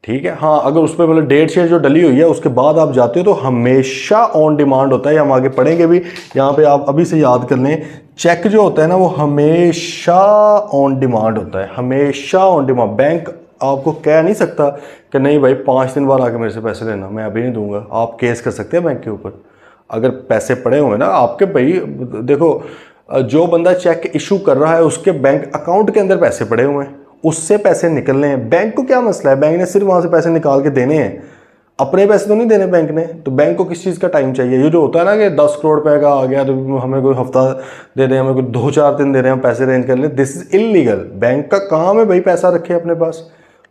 ठीक है। हाँ अगर उस पर मतलब डेट शेट जो डली हुई है उसके बाद आप जाते हो तो हमेशा ऑन डिमांड होता है, हम आगे पढ़ेंगे भी, यहाँ पे आप अभी से याद कर लें, चेक जो होता है ना वो हमेशा ऑन डिमांड होता है, हमेशा ऑन डिमांड। बैंक आपको कह नहीं सकता कि नहीं भाई 5 दिन बाद आके मेरे से पैसे लेना, मैं अभी नहीं दूंगा। आप केस कर सकते हैं बैंक के ऊपर अगर पैसे पड़े हुए ना आपके। भाई देखो जो बंदा चेक इशू कर रहा है उसके बैंक अकाउंट के अंदर पैसे पड़े हुए हैं, उससे पैसे निकलने हैं, बैंक को क्या मसला है, बैंक ने सिर्फ वहाँ से पैसे निकाल के देने हैं, अपने पैसे तो नहीं देने बैंक ने। तो बैंक को किस चीज़ का टाइम चाहिए, ये जो होता है ना कि 10 करोड़ रुपए का आ गया तो हमें कोई हफ्ता दे रहे हैं, हमें कोई 2-4 दिन दे रहे हैं, हम पैसे अरेंज कर लें, दिस इज इलीगल। बैंक का काम है भाई पैसा रखे अपने पास,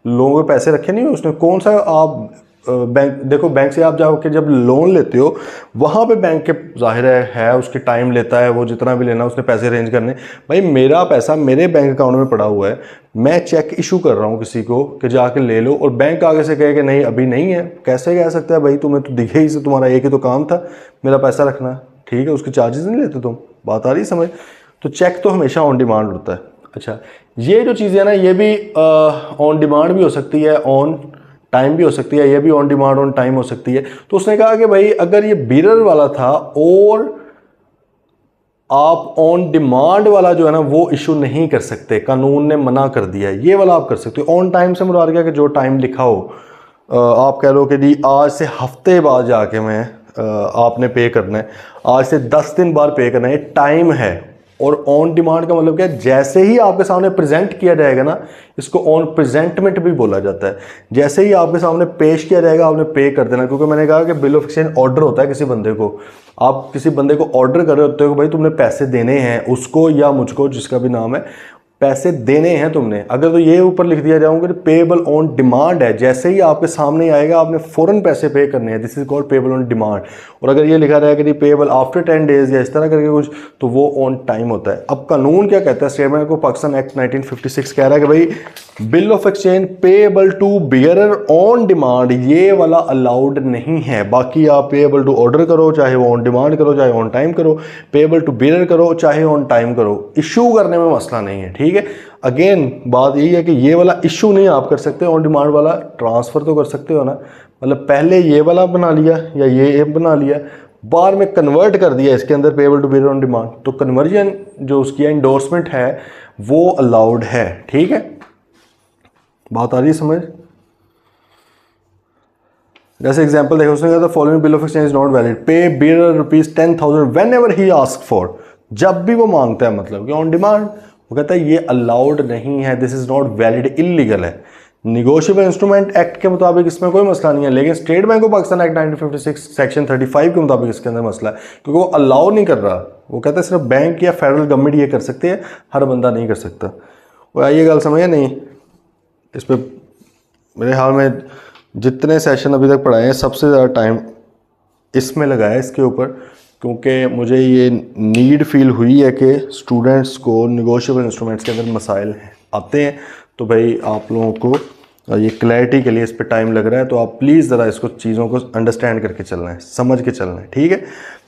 लोगों के पैसे रखे नहीं हुए उसने, कौन सा आप बैंक देखो, बैंक से आप जाओ कि जब लोन लेते हो वहाँ पे बैंक के जाहिर है उसके टाइम लेता है, वो जितना भी लेना उसने पैसे अरेंज करने। भाई मेरा पैसा मेरे बैंक अकाउंट में पड़ा हुआ है, मैं चेक इशू कर रहा हूँ किसी को कि जाके ले लो, और बैंक आगे से कहे कि नहीं अभी नहीं है, कैसे कह सकता है भाई, तुम्हें तो दिखे ही से, तुम्हारा एक ही तो काम था मेरा पैसा रखना, ठीक है, उसके चार्जेस नहीं लेते तुम, बात आ रही समझ। तो चेक तो हमेशा ऑन डिमांड होता है। अच्छा ये जो चीज़ें हैं ना ये भी ऑन डिमांड भी हो सकती है, ऑन टाइम भी हो सकती है, ये भी ऑन डिमांड ऑन टाइम हो सकती है। तो उसने कहा कि भाई अगर ये बियरर वाला था और आप ऑन डिमांड वाला जो है ना वो इशू नहीं कर सकते, कानून ने मना कर दिया है, ये वाला आप कर सकते हो। ऑन टाइम से मुराद क्या कि जो टाइम लिखा हो, आप कह लो कि जी आज से हफ्ते बाद जाके मैं आपने पे करना है, आज से 10 दिन बाद पे करना है, टाइम है। और ऑन डिमांड का मतलब क्या है, जैसे ही आपके सामने प्रेजेंट किया जाएगा ना, इसको ऑन प्रेजेंटमेंट भी बोला जाता है। जैसे ही आपके सामने पेश किया जाएगा आपने पे कर देना, क्योंकि मैंने कहा कि बिल ऑफ एक्सचेंज ऑर्डर होता है किसी बंदे को, आप किसी बंदे को ऑर्डर कर रहे होते हो कि भाई तुमने पैसे देने हैं उसको या मुझको, जिसका भी नाम है, पैसे देने हैं तुमने। अगर तो ये ऊपर लिख दिया जाऊंगा कि पेएबल ऑन डिमांड है, जैसे ही आपके सामने आएगा आपने फ़ौरन पैसे पे करने हैं, this is called payable on demand. और अगर ये लिखा रहेगा कि पेएबल आफ्टर 10 डेज या इस तरह करके कुछ, तो वो ऑन टाइम होता है। अब कानून क्या कहता है, स्टेटमेंट को पाकिस्तान एक्ट 1956 कह रहा है कि भाई bill of exchange payable to bearer on demand, ये वाला अलाउड नहीं है। बाकी आप पेएबल टू ऑर्डर करो, चाहे वो ऑन डिमांड करो, चाहे ऑन टाइम करो, पेएबल टू बियरर करो, चाहे ऑन टाइम करो, इशू करने में मसला नहीं है, ठीक है। अगेन बात यही है कि ये वाला इशू नहीं आप कर सकते, ऑन डिमांड वाला ट्रांसफ़र तो कर सकते हो ना। मतलब पहले ये वाला बना लिया या ये बना लिया, बाद में कन्वर्ट कर दिया इसके अंदर payable to bearer on demand, तो कन्वर्जन जो उसकी एंडोर्समेंट है वो अलाउड है, ठीक है। बात आ रही है समझ। जैसे एग्जांपल देखो, उसने कहा था following bill of exchange is not valid, pay bearer rupees 10,000 whenever he ask for, जब भी वो मांगता है, मतलब कि ऑन डिमांड। वो कहता है ये अलाउड नहीं है, this is not valid, illegal है। निगोशिएबल इंस्ट्रूमेंट एक्ट के मुताबिक इसमें कोई मसला नहीं है, लेकिन state bank of Pakistan act 1956 section 35 के मुताबिक इसके अंदर मसला है, क्योंकि वो अलाउ नहीं कर रहा। वो कहता है सिर्फ बैंक या फेडरल गवर्नमेंट ये कर सकते हैं, हर बंदा नहीं कर सकता। वो ये गल समझे नहीं। इस पर मेरे ख्याल में जितने सेशन अभी तक पढ़ाए हैं सबसे ज़्यादा टाइम इसमें लगाया इसके ऊपर, क्योंकि मुझे ये नीड फील हुई है कि स्टूडेंट्स को निगोशिएबल इंस्ट्रूमेंट्स के अंदर मसाइल आते हैं, तो भाई आप लोगों को ये क्लैरिटी के लिए इस पर टाइम लग रहा है, तो आप प्लीज़ ज़रा इसको चीज़ों को अंडरस्टैंड करके चलना है, समझ के चलना है, ठीक है।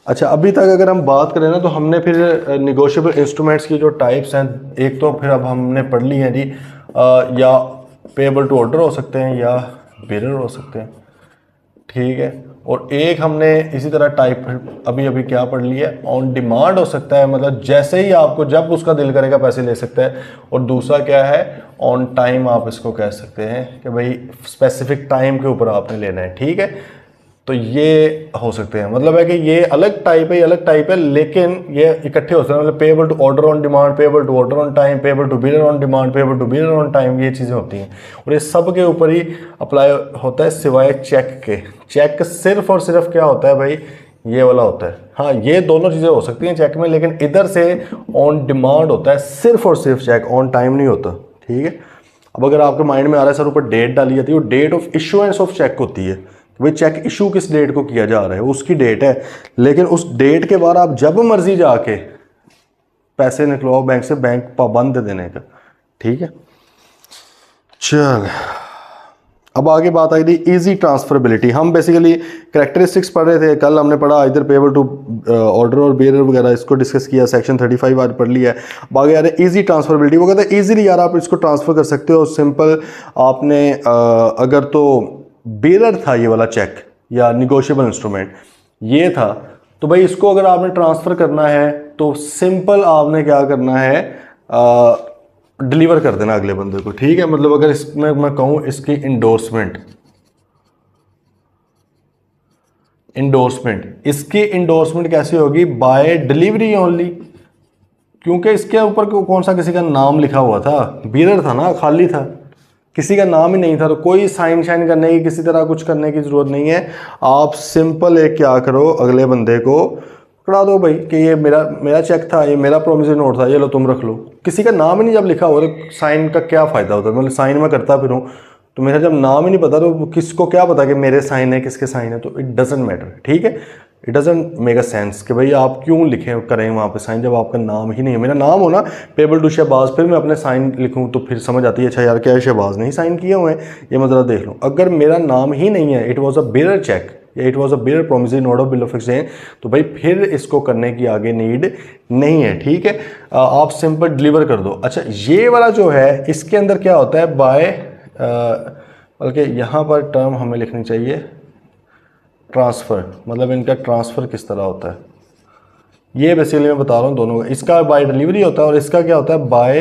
अच्छा, अभी तक अगर हम बात करें ना, तो हमने फिर निगोशिएबल इंस्ट्रूमेंट्स की जो टाइप्स हैं, एक तो फिर अब हमने पढ़ ली हैं जी, या पेएबल टू ऑर्डर हो सकते हैं या बियरर हो सकते हैं, ठीक है। और एक हमने इसी तरह टाइप अभी अभी क्या पढ़ लिया, ऑन डिमांड हो सकता है, मतलब जैसे ही आपको जब उसका दिल करेगा पैसे ले सकता है। और दूसरा क्या है, ऑन टाइम आप इसको कह सकते हैं कि भाई स्पेसिफिक टाइम के ऊपर आपने लेना है, ठीक है। तो ये हो सकते हैं, मतलब है कि ये अलग टाइप है, ये अलग टाइप है, लेकिन ये इकट्ठे हो सकते हैं। मतलब payable to order on demand, payable to order on time, payable to bearer on demand, payable to bearer on time, ये चीज़ें होती हैं। और ये सब के ऊपर ही अप्लाई होता है सिवाय चेक के। चेक सिर्फ और सिर्फ क्या होता है भाई, ये वाला होता है। हाँ, ये दोनों चीज़ें हो सकती हैं चेक में, लेकिन इधर से ऑन डिमांड होता है सिर्फ और सिर्फ चेक, ऑन टाइम नहीं होता, ठीक है। अब अगर आपके माइंड में आ रहा है सर ऊपर डेट डाली जाती है, वो date of issuance of cheque होती है, भाई चेक इशू किस डेट को किया जा रहा है उसकी डेट है, लेकिन उस डेट के बाद आप जब मर्जी जाके पैसे निकलवाओ बैंक से, बैंक पाबंद देने का, ठीक है। चल, अब आगे बात आई थी इजी ट्रांसफरेबिलिटी। हम बेसिकली कैरेक्टरिस्टिक्स पढ़ रहे थे, कल हमने पढ़ा इधर पेएबल टू ऑर्डर और बियरर वगैरह, इसको डिस्कस किया, सेक्शन 35 आज पढ़ लिया है। अब आगे आ रहा है इजी ट्रांसफरेबिलिटी। वो कहते हैं इजीली यार आप इसको ट्रांसफ़र कर सकते हो, सिंपल। आपने अगर तो बियरर था ये वाला चेक या निगोशिएबल इंस्ट्रूमेंट ये था, तो भाई इसको अगर आपने ट्रांसफ़र करना है तो सिंपल आपने क्या करना है, डिलीवर कर देना अगले बंदे को, ठीक है। मतलब अगर इसमें मैं कहूँ इसकी इंडोर्समेंट इसकी इंडोर्समेंट कैसी होगी, बाय डिलीवरी ओनली, क्योंकि इसके ऊपर कौन सा किसी का नाम लिखा हुआ था, बियरर था ना, खाली था, किसी का नाम ही नहीं था, तो कोई साइन शाइन करने की, किसी तरह कुछ करने की ज़रूरत नहीं है। आप सिंपल एक क्या करो, अगले बंदे को पकड़ा दो भाई कि ये मेरा चेक था, ये मेरा प्रोमिसरी नोट था, ये लो तुम रख लो। किसी का नाम ही नहीं जब लिखा हो तो साइन का क्या फ़ायदा होता है, मतलब साइन मैं करता फिर हूँ, तो मेरा जब नाम ही नहीं पता तो किसको क्या पता कि मेरे साइन है किसके साइन है, तो इट डजेंट मैटर, ठीक है। It doesn't make a sense कि भाई आप क्यों लिखें करें वहाँ पे साइन जब आपका नाम ही नहीं है। मेरा नाम हो ना पेएबल टू शहबाज, फिर मैं अपने साइन लिखूँ तो फिर समझ आती है अच्छा यार क्या शहबाज नहीं साइन किए हुए हैं, ये मैं ज़रा देख लूँ। अगर मेरा नाम ही नहीं है, it was a bearer cheque या it was a bearer promissory note of bill of exchange, तो भाई फिर इसको करने की आगे नीड नहीं है, ठीक है। आप सिंपल डिलीवर कर दो। अच्छा, ये वाला जो है इसके अंदर क्या होता है, बाय, बल्कि यहाँ पर टर्म हमें लिखनी चाहिए ट्रांसफ़र, मतलब इनका ट्रांसफ़र किस तरह होता है, ये बेसिकली मैं बता रहा हूँ दोनों का। इसका बाय डिलीवरी होता है और इसका क्या होता है, by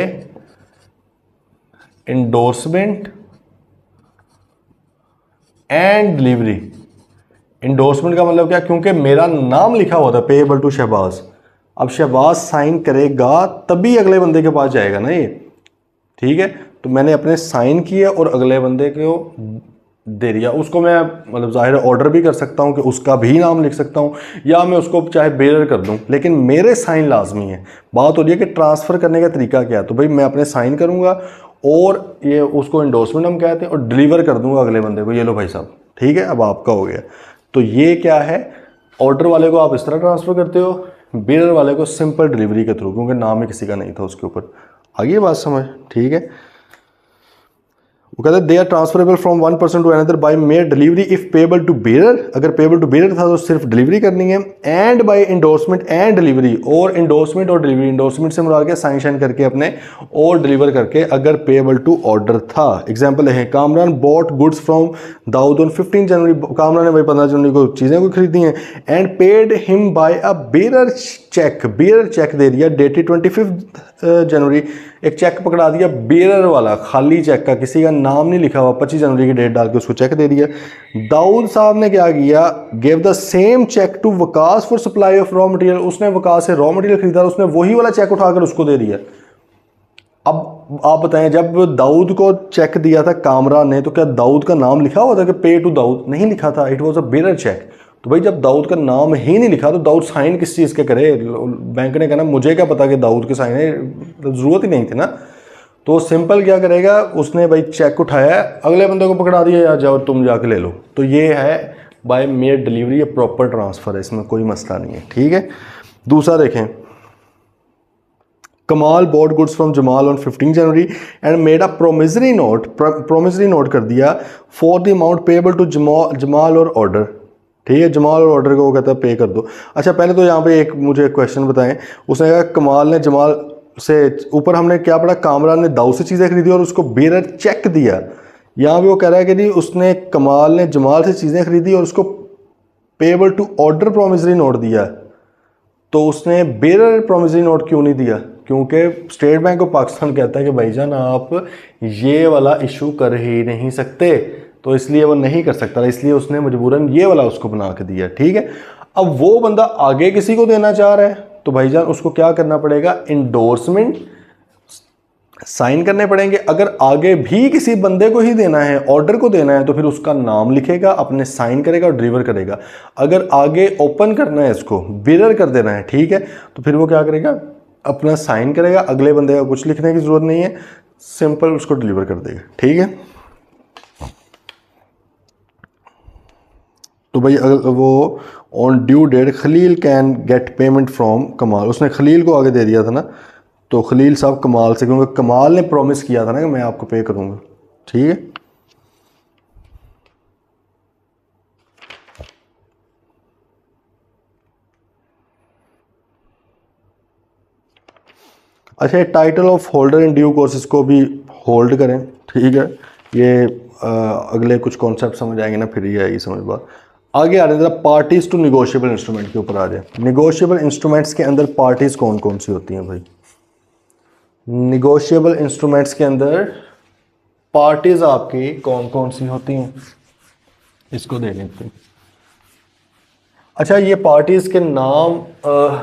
endorsement and delivery. Endorsement का मतलब क्या, क्योंकि मेरा नाम लिखा हुआ था पेएबल टू शहबाज, अब शहबाज साइन करेगा तभी अगले बंदे के पास जाएगा ना ये, ठीक है। तो मैंने अपने साइन किए और अगले बंदे को दे दिया, उसको मैं मतलब ज़ाहिर ऑर्डर भी कर सकता हूँ कि उसका भी नाम लिख सकता हूँ, या मैं उसको चाहे बेरर कर दूँ, लेकिन मेरे साइन लाजमी है। बात हो रही है कि ट्रांसफ़र करने का तरीका क्या है, तो भाई मैं अपने साइन करूँगा और ये उसको इंडोर्समेंट हम कहते हैं, और डिलीवर कर दूँगा अगले बंदे को, ये लो भाई साहब, ठीक है, अब आपका हो गया। तो ये क्या है, ऑर्डर वाले को आप इस तरह ट्रांसफ़र करते हो, बेरर वाले को सिंपल डिलीवरी के थ्रू, क्योंकि नाम ही किसी का नहीं था उसके ऊपर। आगे बात समझ, ठीक है। वो कहते हैं they are transferable from one person to another by mere delivery if payable to bearer, अगर पेबल टू बेरर था तो सिर्फ डिलीवरी करनी है, and by endorsement and delivery, और इंडोर्समेंट और डिलीवरी, इंडोर्समेंट से मुराद के साइन शाइन करके अपने और डिलीवर करके अगर पेबल टू ऑर्डर था। एग्जाम्पल है, Kamran bought goods from Daud on 15 January, Kamran ने भाई 15 जनवरी को चीज़ें को खरीदी हैं, and paid him by a bearer cheque, bearer cheque दे दिया डेटेड 25 जनवरी, एक चेक पकड़ा दिया बेरर वाला, खाली चेक का, किसी का नाम नहीं लिखा हुआ, 25 जनवरी की डेट डाल के उसको चेक दे दिया। दाऊद साहब ने क्या किया, gave the same cheque to Waqas for supply of raw material, उसने वकास से रॉ मटेरियल खरीदा, उसने वही वाला चेक उठाकर उसको दे दिया। अब आप बताएं, जब दाऊद को चेक दिया था कामरान ने, तो क्या दाऊद का नाम लिखा हुआ था कि पे टू दाऊद? नहीं लिखा था, it was a bearer check. तो भाई जब दाऊद का नाम ही नहीं लिखा तो दाऊद साइन किस चीज़ के करे? बैंक ने कहना मुझे क्या पता कि दाऊद के साइन है, ज़रूरत ही नहीं थी ना। तो सिंपल क्या करेगा, उसने भाई चेक उठाया, अगले बंदे को पकड़ा दिया, यार जाओ तुम जाके ले लो। तो ये है बाय मेयर डिलीवरी, ये प्रॉपर ट्रांसफ़र है, इसमें कोई मसला नहीं है, ठीक है। दूसरा देखें, Kamal bought goods from Jamal on 15 January and made a promissory note, promissory note कर दिया for the amount payable to Jamal और ऑर्डर, ठीक है। जमाल और ऑर्डर को वो कहता है पे कर दो। अच्छा पहले तो यहाँ पे एक मुझे क्वेश्चन बताएं, उसने कहा कमाल ने जमाल से, ऊपर हमने क्या पढ़ा, कामरान ने दाऊद से चीज़ें खरीदी और उसको बेरर चेक दिया। यहाँ पे वो कह रहा है कि नहीं, उसने कमाल ने जमाल से चीज़ें खरीदी और उसको payable to order promissory note दिया। तो उसने बेरर प्रोमिसरी नोट क्यों नहीं दिया? क्योंकि स्टेट बैंक ऑफ पाकिस्तान कहता है कि भाईजान आप ये वाला इशू कर ही नहीं सकते, तो इसलिए वो नहीं कर सकता, इसलिए उसने मजबूरन ये वाला उसको बना के दिया, ठीक है। अब वो बंदा आगे किसी को देना चाह रहा है, तो भाईजान उसको क्या करना पड़ेगा, इंडोर्समेंट साइन करने पड़ेंगे। अगर आगे भी किसी बंदे को ही देना है, ऑर्डर को देना है, तो फिर उसका नाम लिखेगा, अपने साइन करेगा और डिलीवर करेगा। अगर आगे ओपन करना है, इसको बेरर कर देना है, ठीक है, तो फिर वो क्या करेगा, अपना साइन करेगा, अगले बंदे का कुछ लिखने की जरूरत नहीं है, सिंपल उसको डिलीवर कर देगा, ठीक है। तो भाई अगर वो on due date Khalil can get payment from Kamal, उसने खलील को आगे दे दिया था ना, तो खलील साहब कमाल से, क्योंकि कमाल ने प्रॉमिस किया था ना कि मैं आपको पे करूंगा, ठीक है। अच्छा, title of holder in due course, इसको भी होल्ड करें, ठीक है। ये अगले कुछ कॉन्सेप्ट समझ आएंगे ना, फिर ये आएगी समझ बात। आगे आ रहे हैं, पार्टीज टू निगोशिएबल इंस्ट्रूमेंट के ऊपर आ जाए। निगोशिएबल इंस्ट्रूमेंट्स के अंदर पार्टीज कौन कौन सी होती हैं भाई? निगोशिएबल इंस्ट्रूमेंट्स के अंदर पार्टीज आपकी कौन कौन सी होती हैं, इसको दे लेते हैं। अच्छा, ये पार्टीज के नाम,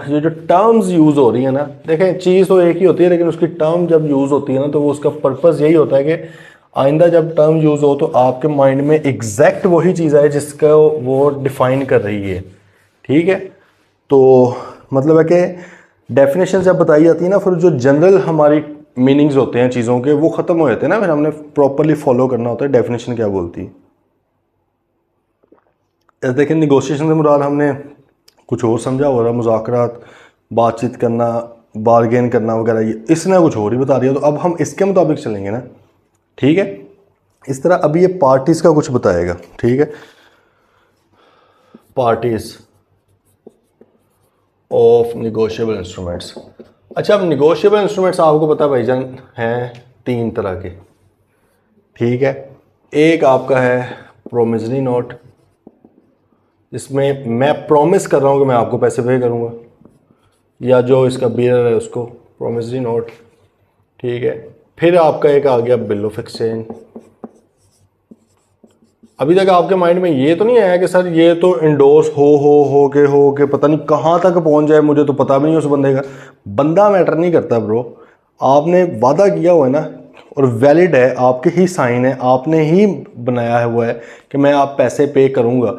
ये जो टर्म्स यूज हो रही है ना, देखें चीज़ तो एक ही होती है, लेकिन उसकी टर्म जब यूज होती है ना, तो वो उसका पर्पस यही होता है कि आइंदा जब टर्म यूज हो तो आपके माइंड में एग्जैक्ट वही चीज़ आए जिसका वो डिफाइन कर रही है, ठीक है। तो मतलब है कि डेफिनेशन जब बताई जाती है ना, फिर जो जनरल हमारी मीनिंग्स होते हैं चीज़ों के, वो ख़त्म हो जाते हैं ना, फिर हमने प्रॉपरली फॉलो करना होता है डेफिनेशन क्या बोलती है। देखें, निगोशिएशन से मुराद हमने कुछ और समझा हो रहा, मुज़ाकरात, बातचीत करना, बारगेन करना वगैरह, ये इसने कुछ और ही बता दिया, तो अब हम इसके मुताबिक चलेंगे ना, ठीक है। इस तरह अभी ये पार्टीज का कुछ बताएगा, ठीक है। Parties of negotiable instruments. अच्छा, अब निगोशिएबल इंस्ट्रूमेंट्स आपको पता है भाईजान हैं 3 तरह के, ठीक है। एक आपका है प्रोमिसरी नोट, इसमें मैं प्रॉमिस कर रहा हूँ कि मैं आपको पैसे पे करूँगा, या जो इसका बेरर है उसको, प्रोमिसरी नोट, ठीक है। फिर आपका एक आ गया बिल ऑफ एक्सचेंज। अभी तक आपके माइंड में ये तो नहीं आया कि सर ये तो इंडोर्स हो के पता नहीं कहाँ तक पहुँच जाए, मुझे तो पता भी नहीं उस बंदे का। बंदा मैटर नहीं करता ब्रो, आपने वादा किया हुआ है ना, और वैलिड है, आपके ही साइन है, आपने ही बनाया हुआ है कि मैं आप पैसे पे करूँगा।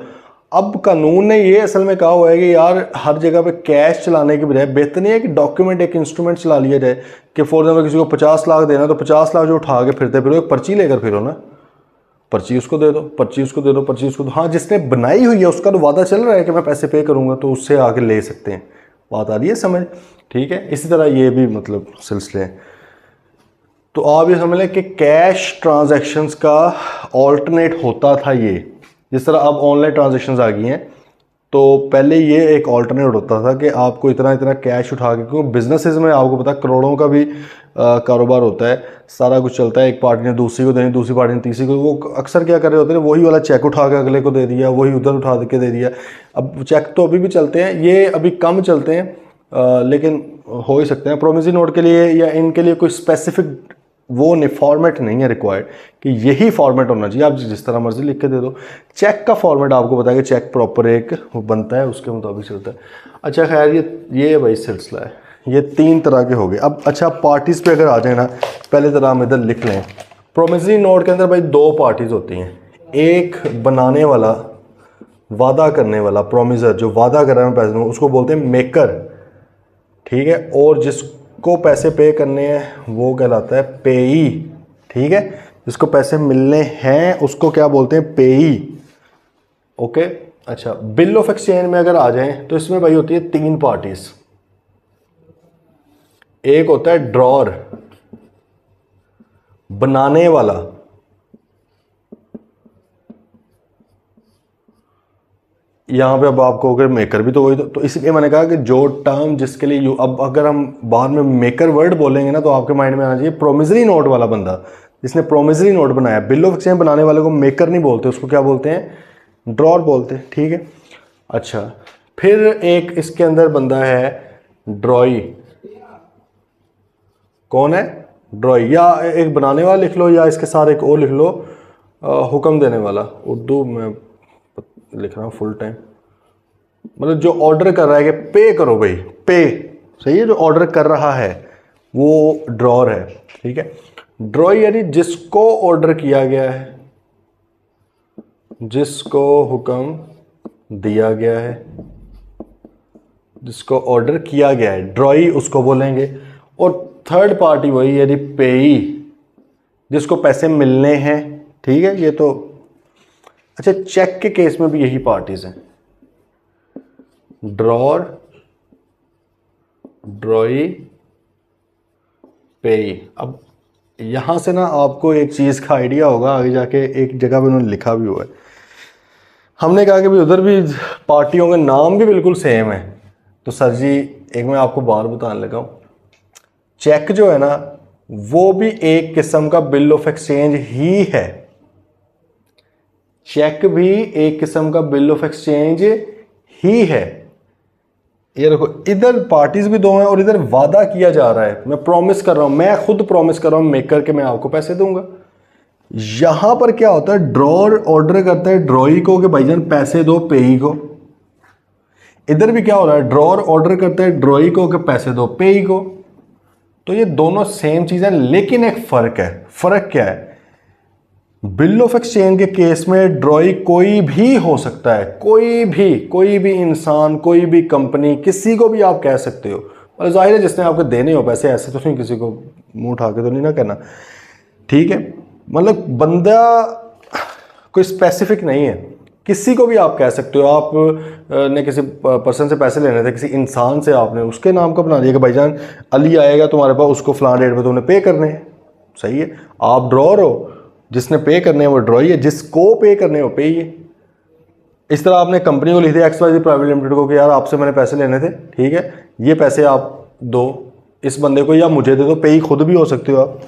अब कानून ने ये असल में कहा हुआ है कि यार हर जगह पे कैश चलाने के बजाय बेहतर नहीं है कि डॉक्यूमेंट, एक इंस्ट्रूमेंट चला लिया जाए कि फॉर एग्जाम्पल किसी को 50 लाख देना तो 50 लाख जो उठा के फिरते फिरो, एक पर्ची लेकर फिरो ना, पर्ची उसको दे दो, पर्ची उसको दे दो, पर्ची उसको दो। हाँ, जिसने बनाई हुई है उसका तो वादा चल रहा है कि मैं पैसे पे करूँगा, तो उससे आके ले सकते हैं। बात आ रही है समझ? ठीक है, इसी तरह ये भी मतलब सिलसिले हैं। तो आप ये समझ लें कि कैश ट्रांजैक्शंस का ऑल्टरनेट होता था ये, जिस तरह अब ऑनलाइन ट्रांजैक्शंस आ गई हैं। तो पहले ये एक ऑल्टरनेट होता था कि आपको इतना इतना कैश उठा के, क्योंकि बिजनेसेस में आपको पता है करोड़ों का भी कारोबार होता है, सारा कुछ चलता है, एक पार्टी ने दूसरी को देनी, दूसरी पार्टी ने तीसरी को, वो अक्सर क्या कर रहे होते हैं, वही वाला चेक उठा के अगले को दे दिया, वही उधर उठा के दे दिया। अब चेक तो अभी भी चलते हैं, ये अभी कम चलते हैं, लेकिन हो ही सकते हैं। प्रोमिसरी नोट के लिए या इनके लिए कोई स्पेसिफिक वो फॉर्मेट नहीं है रिक्वायर्ड कि यही फॉर्मेट होना चाहिए, आप जिस तरह मर्जी लिख के दे दो। चेक का फॉर्मेट आपको पता है कि चेक प्रॉपर एक बनता है, उसके मुताबिक चलता है। अच्छा खैर, ये भाई सिलसिला है, ये 3 तरह के हो गए। अब अच्छा पार्टीज़ पे अगर आ जाए ना, पहले तरह हम इधर लिख लें। प्रोमिसरी नोट के अंदर भाई 2 पार्टीज़ होती हैं, एक बनाने वाला, वादा करने वाला, प्रोमिसर जो वादा कर रहा है मैं पैसे दूँगा, उसको बोलते हैं मेकर, ठीक है, और जिसको पैसे पे करने हैं वो कहलाता है पेई, ठीक है, जिसको पैसे मिलने हैं उसको क्या बोलते हैं, पेई। ओके, अच्छा बिल ऑफ एक्सचेंज में अगर आ जाएं तो इसमें भाई होती है 3 पार्टीज। एक होता है ड्रॉर, बनाने वाला, यहां पे अब आपको अगर मेकर भी तो वही, तो इसलिए मैंने कहा कि जो टर्म जिसके लिए अब अगर हम बाद में मेकर वर्ड बोलेंगे ना तो आपके माइंड में आना चाहिए प्रोमिसरी नोट वाला बंदा जिसने प्रोमिसरी नोट बनाया। बिल ऑफ एक्सचेंज बनाने वाले को मेकर नहीं बोलते, उसको क्या बोलते हैं, ड्रॉर बोलते हैं, ठीक है। अच्छा, फिर एक इसके अंदर बंदा है ड्रॉई। कौन है, ड्रॉई, या एक बनाने वाला लिख लो या इसके साथ एक और लिख लो, हुक्म देने वाला। उर्दू में लिख रहा हूँ फुल टाइम, मतलब जो ऑर्डर कर रहा है कि पे करो भाई, पे, सही है, जो ऑर्डर कर रहा है वो ड्रॉर है, ठीक है। ड्रॉई यानी जिसको ऑर्डर किया गया है, जिसको हुक्म दिया गया है, जिसको ऑर्डर किया गया है, ड्रॉई उसको बोलेंगे। और थर्ड पार्टी वही यानी पेई, जिसको पैसे मिलने हैं, ठीक है। ये तो अच्छा, चेक के केस में भी यही पार्टीज हैं, ड्रॉर, ड्रॉई, पेई। अब यहां से ना आपको एक चीज का आइडिया होगा, आगे जाके एक जगह पे उन्होंने लिखा भी हुआ है। हमने कहा कि भी उधर भी पार्टियों के नाम भी बिल्कुल सेम है, तो सर जी एक मैं आपको बार बताने लगा हूं, चेक जो है ना वो भी एक किस्म का बिल ऑफ एक्सचेंज ही है, चेक भी एक किस्म का बिल ऑफ एक्सचेंज ही है। ये देखो, इधर पार्टीज भी 2 हैं और इधर वादा किया जा रहा है, मैं प्रॉमिस कर रहा हूं, मैं खुद प्रॉमिस कर रहा हूं मेकर के मैं आपको पैसे दूंगा। यहां पर क्या होता है, ड्रॉर ऑर्डर करता है ड्रॉई को कि भाईजान पैसे दो पेई को। इधर भी क्या हो रहा है, ड्रॉर ऑर्डर करता है ड्रॉई को कि पैसे दो पेई को। तो ये दोनों सेम चीज है, लेकिन एक फर्क है। फर्क क्या है, बिल ऑफ एक्सचेंज के केस में ड्रॉई कोई भी हो सकता है, कोई भी इंसान, कोई भी कंपनी, किसी को भी आप कह सकते हो। और जाहिर है जिसने आपको देने हो पैसे, ऐसे तो नहीं किसी को मुंह उठा के तो नहीं ना करना, ठीक है। मतलब बंदा कोई स्पेसिफिक नहीं है, किसी को भी आप कह सकते हो। आप ने किसी पर्सन से पैसे लेने थे, किसी इंसान से, आपने उसके नाम का बना दिया कि भाईजान अली आएगा तुम्हारे पास, उसको फलां डेट पे तुमने पे करने हैं, सही है। आप ड्रॉर हो, जिसने पे करने हैं वो ड्रॉई है, जिसको पे करने हो पे ही है। इस तरह आपने कंपनी को लिख दिया XYZ प्राइवेट लिमिटेड को कि यार आपसे मैंने पैसे लेने थे, ठीक है, ये पैसे आप दो इस बंदे को या मुझे दे दो, पे ही खुद भी हो सकते हो आप,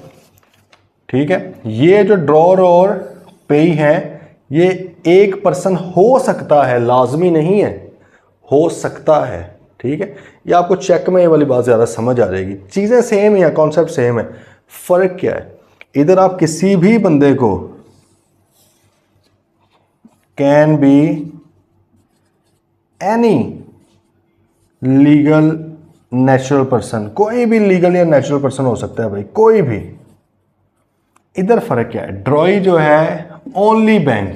ठीक है। ये जो ड्रॉर और पे हैं, ये एक पर्सन हो सकता है, लाजमी नहीं है, हो सकता है, ठीक है। ये आपको चेक में ये वाली बात ज़्यादा समझ आ जाएगी। चीज़ें सेम है, कॉन्सेप्ट सेम है, फ़र्क क्या है, इधर आप किसी भी बंदे को can be any legal natural person, कोई भी लीगल या नेचुरल पर्सन हो सकता है भाई, कोई भी, इधर फर्क क्या है, ड्रॉई जो है ओनली बैंक,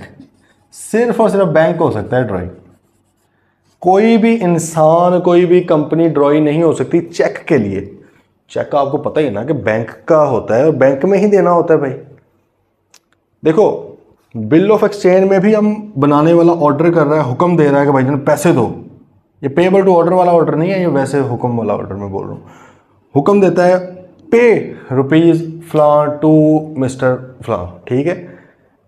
सिर्फ और सिर्फ बैंक हो सकता है ड्रॉई। कोई भी इंसान, कोई भी कंपनी ड्रॉई नहीं हो सकती चेक के लिए। चेक का आपको पता ही है ना कि बैंक का होता है और बैंक में ही देना होता है भाई। देखो बिल ऑफ एक्सचेंज में भी हम बनाने वाला ऑर्डर कर रहा है, हुक्म दे रहा है कि भाई जान पैसे दो। ये पेएबल टू ऑर्डर वाला ऑर्डर नहीं है, ये वैसे हुक्म वाला ऑर्डर मैं बोल रहा हूँ। हुक्म देता है पे रुपीज फलां टू मिस्टर फलां, ठीक है।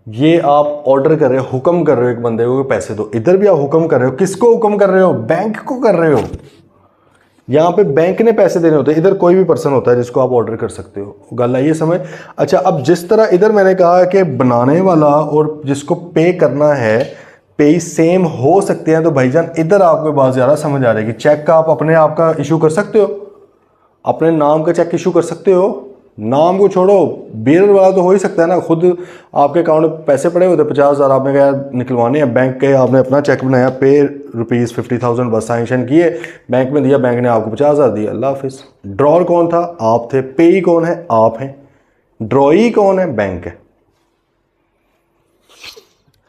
ये आप ऑर्डर कर रहे हो, हुक्म कर रहे हो एक बंदे को पैसे दो। इधर भी आप हुक्म कर रहे हो, किसको हुक्म कर रहे हो, बैंक को कर रहे हो। यहाँ पे बैंक ने पैसे देने होते हैं, इधर कोई भी पर्सन होता है जिसको आप ऑर्डर कर सकते हो। गल आई ये समझ। अच्छा, अब जिस तरह इधर मैंने कहा कि बनाने वाला और जिसको पे करना है पे सेम हो सकते हैं, तो भाईजान इधर आपको बात ज़्यादा समझ आ जाएगी। चेक का आप अपने आप का इशू कर सकते हो, अपने नाम का चेक इशू कर सकते हो। नाम को छोड़ो, बेरर वाला तो हो ही सकता है ना। खुद आपके अकाउंट में पैसे पड़े हुए थे 50,000, आपने कहा निकलवाने हैं, बैंक के आपने अपना चेक बनाया, पे रुपीज़ 50,000 बस सैंक्शन किए, बैंक में दिया, बैंक ने आपको 50,000 दिया, अल्लाह हाफिज़। ड्रॉर कौन था, आप थे। पेई कौन है, आप हैं। ड्रॉई कौन है, बैंक है।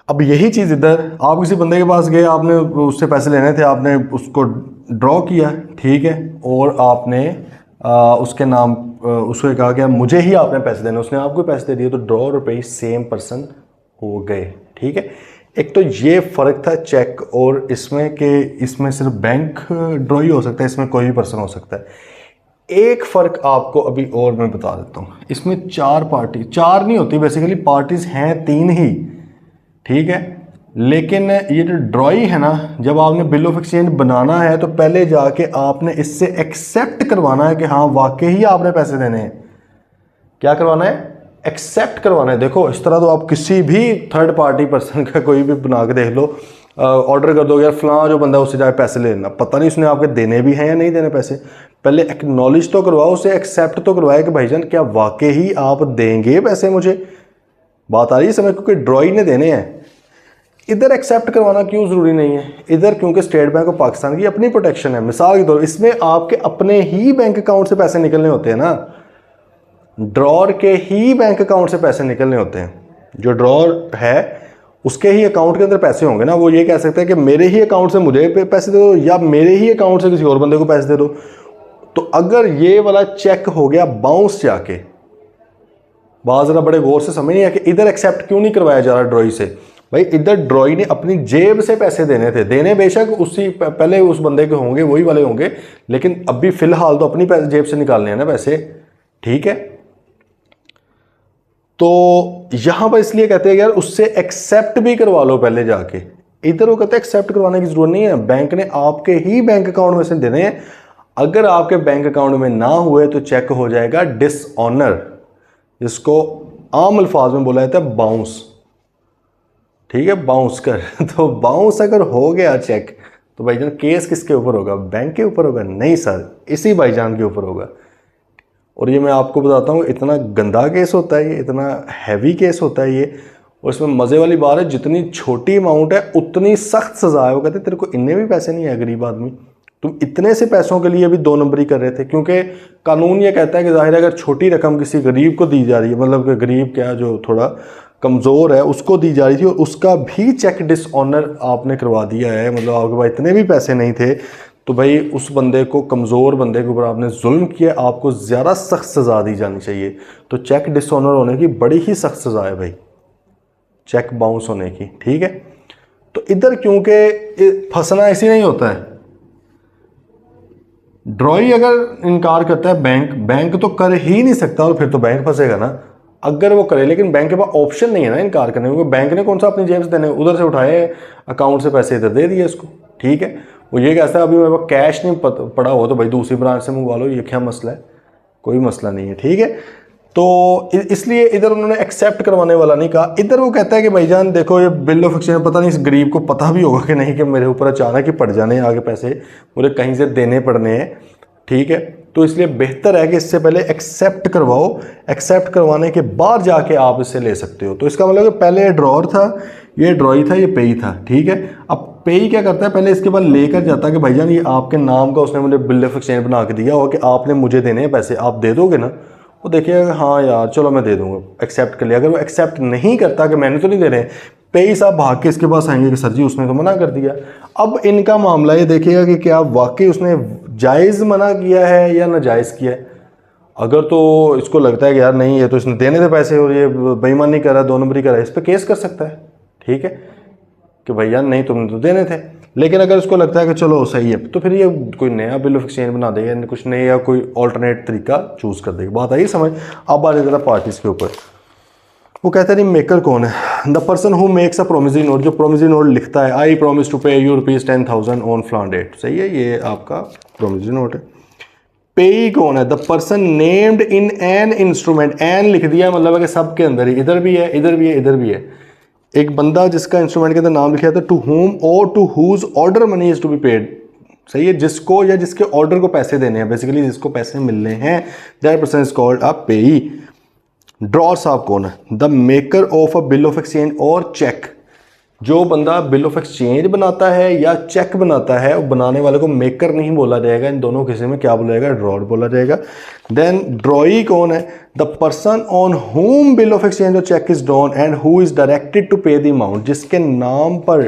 अब यही चीज़ इधर, आप किसी बंदे के पास गए, आपने उससे पैसे लेने थे, आपने उसको ड्रॉ किया, ठीक है, और आपने उसके नाम उसको कहा कि मुझे ही आपने पैसे देने, उसने आपको पैसे दे दिए, तो ड्रॉ और पे सेम पर्सन हो गए, ठीक है। एक तो ये फ़र्क था चेक और इसमें कि इसमें सिर्फ बैंक ड्रॉ ही हो सकता है, इसमें कोई भी पर्सन हो सकता है। एक फ़र्क आपको अभी और मैं बता देता हूँ, इसमें चार नहीं होती बेसिकली, पार्टीज हैं 3 ही, ठीक है। लेकिन ये जो ड्रॉई है ना, जब आपने बिल ऑफ एक्सचेंज बनाना है तो पहले जाके आपने इससे एक्सेप्ट करवाना है कि हाँ वाकई ही आपने पैसे देने हैं। क्या करवाना है, एक्सेप्ट करवाना है। देखो इस तरह तो आप किसी भी थर्ड पार्टी पर्सन का कोई भी बना के देख लो, ऑर्डर कर दो यार फलां जो बंदा उससे जाके पैसे लेना, पता नहीं उसने आपके देने भी हैं या नहीं देने पैसे। पहले एक्नॉलेज तो करवाओ, उसे एक्सेप्ट तो करवाए कि भाईजान क्या वाकई ही आप देंगे पैसे मुझे। बात आ रही है समझ, क्योंकि ड्रॉई ने देने हैं। इधर एक्सेप्ट करवाना क्यों ज़रूरी नहीं है, इधर क्योंकि स्टेट बैंक ऑफ पाकिस्तान की अपनी प्रोटेक्शन है। मिसाल के तौर इसमें आपके अपने ही बैंक अकाउंट से पैसे निकलने होते हैं ना, ड्रॉर के ही बैंक अकाउंट से पैसे निकलने होते हैं। जो ड्रॉर है उसके ही अकाउंट के अंदर पैसे होंगे ना, वो ये कह सकते हैं कि मेरे ही अकाउंट से मुझे पैसे दे दो या मेरे ही अकाउंट से किसी और बंदे को पैसे दे दो। तो अगर ये वाला चेक हो गया बाउंस जाके, बात ज़रा बड़े गौर से समझ नहीं है कि इधर एक्सेप्ट क्यों नहीं करवाया जा रहा ड्रॉई से। भाई इधर ड्रॉई ने अपनी जेब से पैसे देने थे, देने बेशक उसी पहले उस बंदे के होंगे, वही वाले होंगे, लेकिन अभी फिलहाल तो अपनी जेब से निकालने हैं ना पैसे, ठीक है। तो यहां पर इसलिए कहते हैं यार उससे एक्सेप्ट भी करवा लो पहले जाके। इधर वो कहते हैं एक्सेप्ट करवाने की जरूरत नहीं है, बैंक ने आपके ही बैंक अकाउंट में से देने हैं। अगर आपके बैंक अकाउंट में ना हुए तो चेक हो जाएगा डिसऑनर, जिसको आम अल्फाज में बोला जाता है बाउंस, ठीक है, बाउंस कर। तो बाउंस अगर हो गया चेक तो भाईजान केस किसके ऊपर होगा, बैंक के ऊपर होगा? नहीं सर, इसी भाईजान के ऊपर होगा। और ये मैं आपको बताता हूँ इतना गंदा केस होता है ये, इतना हैवी केस होता है ये। और इसमें मज़े वाली बात है, जितनी छोटी अमाउंट है उतनी सख्त सज़ा है। वो कहते तेरे को इतने भी पैसे नहीं है गरीब आदमी, तुम इतने से पैसों के लिए भी 2 नंबरी कर रहे थे। क्योंकि कानून ये कहता है कि जाहिर है अगर छोटी रकम किसी गरीब को दी जा रही है, मतलब कि गरीब क्या जो थोड़ा कमज़ोर है उसको दी जा रही थी, और उसका भी चेक डिसऑनर आपने करवा दिया है, मतलब आपके पास इतने भी पैसे नहीं थे, तो भाई उस बंदे को, कमज़ोर बंदे के ऊपर आपने जुल्म किया, आपको ज़्यादा सख्त सज़ा दी जानी चाहिए। तो चेक डिसऑनर होने की बड़ी ही सख्त सज़ा है भाई, चेक बाउंस होने की, ठीक है। तो इधर क्योंकि फंसना ऐसे नहीं होता है, ड्रॉई अगर इनकार करता है बैंक तो कर ही नहीं सकता, और फिर तो बैंक फंसेगा ना अगर वो करे। लेकिन बैंक के पास ऑप्शन नहीं है ना इनकार करने, क्योंकि बैंक ने कौन सा अपनी जेब से देने, उधर से उठाए अकाउंट से पैसे इधर दे दिए इसको, ठीक है। वो ये कहता है अभी मेरे पास कैश नहीं पड़ा हो तो भाई दूसरी ब्रांच से मंगवा लो, ये क्या मसला है, कोई मसला नहीं है, ठीक है। तो इसलिए इधर उन्होंने एक्सेप्ट करवाने वाला नहीं कहा। इधर वो कहता है कि भाईजान देखो ये बिल ऑफ एक्सचेंज, पता नहीं इस गरीब को पता भी होगा कि नहीं कि मेरे ऊपर अचानक ही पड़ जाने आगे पैसे, मुझे कहीं से देने पड़ने हैं, ठीक है। तो इसलिए बेहतर है कि इससे पहले एक्सेप्ट करवाओ, एक्सेप्ट करवाने के बाद जाके आप इससे ले सकते हो। तो इसका मतलब कि पहले ड्रॉर था, ये ड्रॉई था, ये पेई था, ठीक है। अब पेई क्या करता है, पहले इसके बाद लेकर जाता है कि भाईजान ये आपके नाम का उसने मुझे बिल ऑफ एक्सचेंज बना के दिया हो कि आपने मुझे देने हैं पैसे, आप दे दोगे ना। वो देखिएगा हाँ यार चलो मैं दे दूंगा, एक्सेप्ट कर लिया। अगर वो एक्सेप्ट नहीं करता कि मैंने तो नहीं दे रहे, पेई साहब भाग के इसके पास आएंगे कि सर जी उसने तो मना कर दिया। अब इनका मामला ये देखिएगा कि क्या वाकई उसने जायज़ मना किया है या नाजायज़ किया है। अगर तो इसको लगता है कि यार नहीं ये तो इसने देने थे पैसे और ये बेईमानी कर रहा है, 2 नंबरी कर रहा है, इस पर केस कर सकता है, ठीक है, कि भैया नहीं तुमने तो देने थे। लेकिन अगर इसको लगता है कि चलो सही है, तो फिर ये कोई नया बिल ऑफ एक्सचेंज बना देगा, कुछ नया कोई ऑल्टरनेट तरीका चूज़ कर देगा। बात आई समझ। अब आ जरा पार्टीज के ऊपर। वो कहता है नहीं मेकर कौन है, the person who makes a promissory note, जो प्रोमिसरी नोट लिखता है, आई प्रॉमिस टू पे यू ₹10,000 ऑन फ्लान डेट, सही है, ये आपका प्रोमिसरी नोट है। पेई कौन है, the person named in an instrument, an लिख दिया मतलब है कि सब के अंदर ही, इधर भी है इधर भी है इधर भी है, एक बंदा जिसका इंस्ट्रूमेंट के अंदर नाम लिखा था, टू होम और to whose order money is to be paid, सही है, जिसको या जिसके ऑर्डर को पैसे देने हैं, बेसिकली जिसको पैसे मिलने हैं, that person is called a पेई। ड्रॉर साहब कौन है, the maker of a bill of exchange और चेक, जो बंदा बिल ऑफ एक्सचेंज बनाता है या चेक बनाता है, वो बनाने वाले को मेकर नहीं बोला जाएगा, इन दोनों किसी में क्या बोला जाएगा, ड्रॉर बोला जाएगा। देन ड्रॉई कौन है, the person on whom bill of exchange और cheque is drawn and who is directed to pay the amount, जिसके नाम पर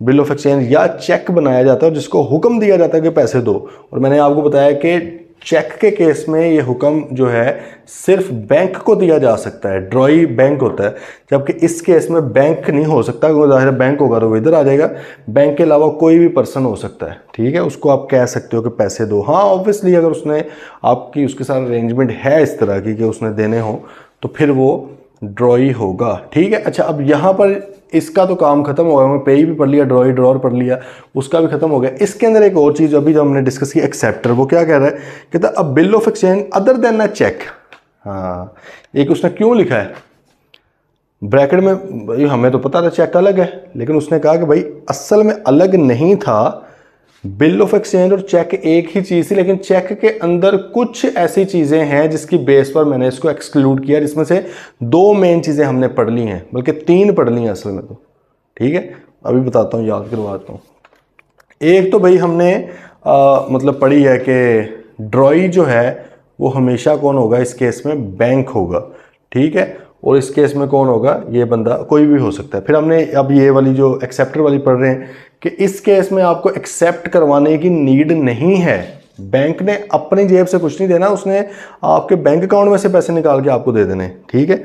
बिल ऑफ एक्सचेंज या चेक बनाया जाता है और जिसको हुक्म दिया जाता है कि पैसे दो। और मैंने आपको बताया कि चेक के केस में ये हुक्म जो है सिर्फ बैंक को दिया जा सकता है, ड्रॉई बैंक होता है, जबकि इस केस में बैंक नहीं हो सकता, क्योंकि ज़ाहिर है बैंक होगा तो वो इधर आ जाएगा, बैंक के अलावा कोई भी पर्सन हो सकता है, ठीक है, उसको आप कह सकते हो कि पैसे दो। हाँ ऑब्वियसली अगर उसने आपकी उसके साथ अरेंजमेंट है इस तरह की कि उसने देने हो तो फिर वो ड्रॉई होगा, ठीक है। अच्छा अब यहाँ पर इसका तो काम खत्म हो गया, मैं पेई भी पढ़ लिया, ड्रॉई ड्रॉर पढ़ लिया, उसका भी खत्म हो गया। इसके अंदर एक और चीज़ अभी जो हमने डिस्कस की, एक्सेप्टर, वो क्या कह रहा है, कहता है a bill of exchange other than a cheque. हाँ एक उसने क्यों लिखा है ब्रैकेट में, भाई हमें तो पता था चेक अलग है, लेकिन उसने कहा कि भाई असल में अलग नहीं था, बिल ऑफ एक्सचेंज और चेक एक ही चीज़ थी, लेकिन चेक के अंदर कुछ ऐसी चीज़ें हैं जिसकी बेस पर मैंने इसको एक्सक्लूड किया, जिसमें से 2 मेन चीज़ें हमने पढ़ ली हैं, बल्कि 3 पढ़ ली हैं असल में तो, ठीक है, अभी बताता हूँ, याद करवाता हूँ। एक तो भाई हमने मतलब पढ़ी है कि ड्रॉई जो है वो हमेशा कौन होगा, इस केस में बैंक होगा, ठीक है, और इस केस में कौन होगा, ये बंदा कोई भी हो सकता है। फिर हमने अब ये वाली जो एक्सेप्टर वाली पढ़ रहे हैं कि इस केस में आपको एक्सेप्ट करवाने की नीड नहीं है, बैंक ने अपनी जेब से कुछ नहीं देना, उसने आपके बैंक अकाउंट में से पैसे निकाल के आपको दे देने, ठीक है।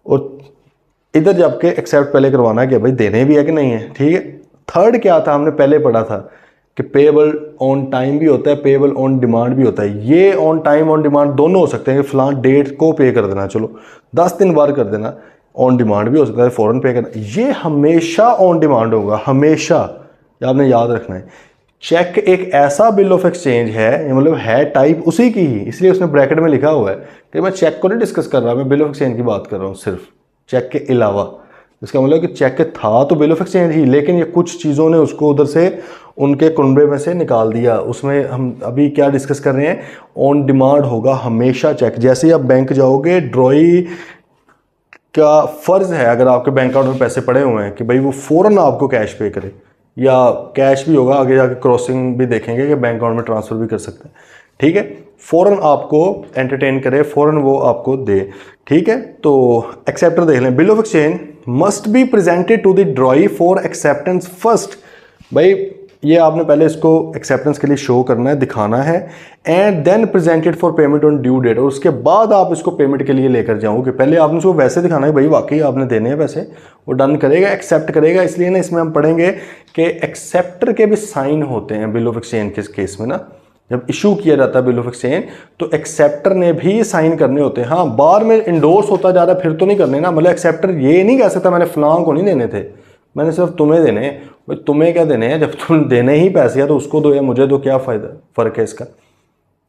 और इधर जबकि एक्सेप्ट पहले करवाना है कि भाई देने भी है कि नहीं है, ठीक है। थर्ड क्या था, हमने पहले पढ़ा था कि पेएबल ऑन टाइम भी होता है, पेएबल ऑन डिमांड भी होता है। ये ऑन टाइम ऑन डिमांड दोनों हो सकते हैं कि फलां डेट को पे कर देना, चलो 10 दिन बाद कर देना, ऑन डिमांड भी हो सकता है फ़ौरन पे करना, ये हमेशा ऑन डिमांड होगा, हमेशा, ये आपने याद रखना है। चेक एक ऐसा बिल ऑफ एक्सचेंज है, मतलब है टाइप उसी की ही, इसलिए उसने ब्रैकेट में लिखा हुआ है कि मैं चेक को नहीं डिस्कस कर रहा, मैं बिल ऑफ एक्सचेंज की बात कर रहा हूँ सिर्फ, चेक के अलावा। इसका मतलब कि चेक था तो बिल ऑफ एक्सचेंज ही, लेकिन ये कुछ चीज़ों ने उसको उधर से उनके कुनबे में से निकाल दिया। उसमें हम अभी क्या डिस्कस कर रहे हैं, ऑन डिमांड होगा हमेशा चेक। जैसे ही आप बैंक जाओगे, ड्रॉई का फ़र्ज़ है अगर आपके बैंक अकाउंट में पैसे पड़े हुए हैं कि भाई वो फ़ौरन आपको कैश पे करे, या कैश भी होगा, आगे जाके क्रॉसिंग भी देखेंगे कि बैंक अकाउंट में ट्रांसफ़र भी कर सकते हैं, ठीक है, फ़ौरन आपको एंटरटेन करे, फ़ौरन वो आपको दे, ठीक है। तो एक्सेप्टर देख लें, bill of exchange must be presented to the drawee for acceptance first, भाई ये आपने पहले इसको एक्सेप्टेंस के लिए शो करना है, दिखाना है, and then presented for payment on due date, और उसके बाद आप इसको पेमेंट के लिए लेकर जाओगे। पहले आपने उसको वैसे दिखाना है भाई वाकई आपने देने हैं पैसे, वो डन करेगा, एक्सेप्ट करेगा। इसलिए ना इसमें हम पढ़ेंगे कि एक्सेप्टर के भी साइन होते हैं बिल ऑफ एक्सचेंज के केस में ना, जब इशू किया जाता है बिल ऑफ एक्सचेंज तो एक्सेप्टर ने भी साइन करने होते हैं। हाँ बार में इंडोर्स होता जा रहा है फिर तो नहीं करने ना, मतलब एक्सेप्टर ये नहीं कह सकता मैंने फलां को नहीं देने थे, मैंने सिर्फ तुम्हें देने हैं। भाई तुम्हें क्या देने हैं, जब तुम देने ही पैसे हैं तो उसको दो या मुझे दो, क्या फ़ायदा, फ़र्क है इसका।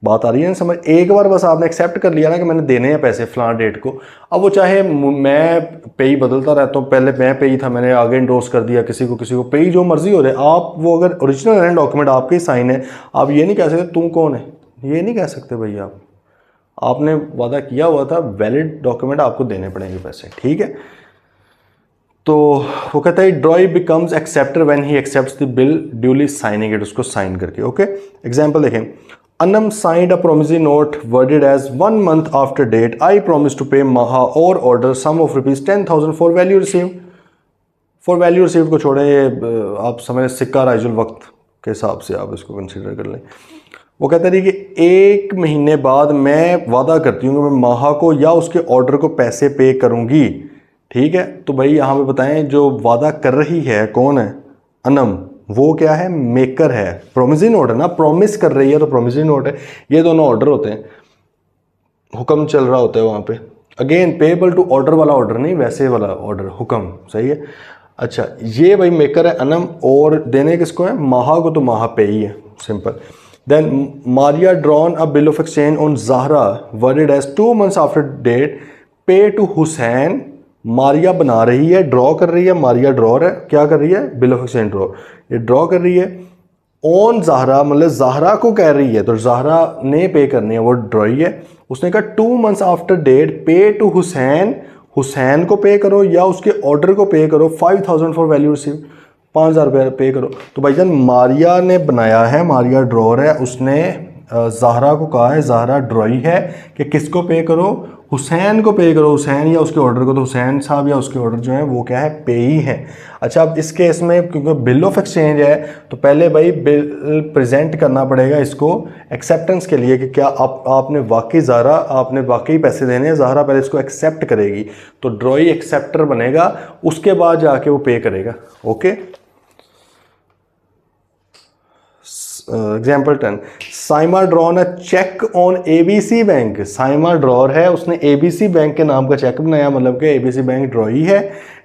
बात आ रही है ना समझ। एक बार बस आपने एक्सेप्ट कर लिया ना कि मैंने देने हैं पैसे फलां डेट को, अब वो चाहे मैं पेई बदलता रहता हूँ, पहले मैं पेई था, मैंने आगे इंडोर्स कर दिया किसी को पेई, जो मर्जी हो जाए, आप वो अगर ओरिजिनल है डॉक्यूमेंट आपके साइन है, आप ये नहीं कह सकते तुम कौन है, ये नहीं कह सकते भाई, आपने वादा किया हुआ था, वैलिड डॉक्यूमेंट आपको देने पड़ेंगे पैसे, ठीक है। तो वो कहता है ड्रॉई becomes acceptor when he accepts the bill duly signing it, उसको साइन करके, ओके। एग्जांपल देखें, Anam signed a promissory note worded as 1 month after date. I promise to pay Maha or order sum of rupees 10,000 for value received. For value received को छोड़ें, ये आप समझ सिक्का राइजुल वक्त के हिसाब से आप इसको कंसीडर कर लें। वो कहते रही कि 1 महीने बाद मैं वादा करती हूँ कि मैं माहा को या उसके ऑर्डर को पैसे पे करूँगी। ठीक है, तो भाई यहाँ पे बताएं जो वादा कर रही है कौन है? अनम। वो क्या है? मेकर है। प्रोमिसरी नोट है ना, प्रॉमिस कर रही है तो प्रोमिसरी नोट है। ये दोनों ऑर्डर होते हैं, हुक्म चल रहा होता है वहाँ पे। अगेन पेएबल टू ऑर्डर वाला ऑर्डर नहीं, वैसे वाला ऑर्डर, हुक्म। सही है। अच्छा, ये भाई मेकर है अनम, और देने किसको है? माहा को, तो माहा पे ही है, simple. Then Maria drawn a bill of exchange on Zahra worded as 2 months after date pay to Hussain. Maria बना रही है, ड्रॉ कर रही है, मारिया ड्रॉर है, क्या कर रही है? बिल ऑफ एक्सचेंज ड्रॉ, ये ड्रॉ कर रही है ऑन ज़हरा, मतलब ज़हरा को कह रही है, तो ज़हरा ने पे करनी है, वो ड्रॉई है। उसने कहा 2 months after date pay to Hussain, Hussain को पे करो या उसके ऑर्डर को पे करो 5,000 फॉर वैल्यू रिसीव, 5,000 रुपये पे करो। तो भाईजान मारिया ने बनाया है, मारिया ड्रॉर है, उसने ज़हरा को कहा है, ज़हरा ड्रॉई है, कि किसको पे करो? हुसैन को पे करो, हुसैन या उसके ऑर्डर को। तो हुसैन साहब या उसके ऑर्डर जो है वो क्या है? पे ही है। अच्छा, अब इस केस में क्योंकि बिल ऑफ एक्सचेंज है तो पहले भाई बिल प्रेजेंट करना पड़ेगा इसको एक्सेप्टेंस के लिए कि क्या आपने वाकई ज़हरा, आपने वाकई पैसे देने हैं। ज़हरा पहले इसको एक्सेप्ट करेगी, तो ड्रॉई एक्सेप्टर बनेगा, उसके बाद जाके वो पे करेगा। Okay, example 10, Saima drawn a cheque on ABC bank. Saima drawer है, उसने ABC बैंक के नाम का चेक बनाया, मतलब कि ABC बैंक ड्रॉई है।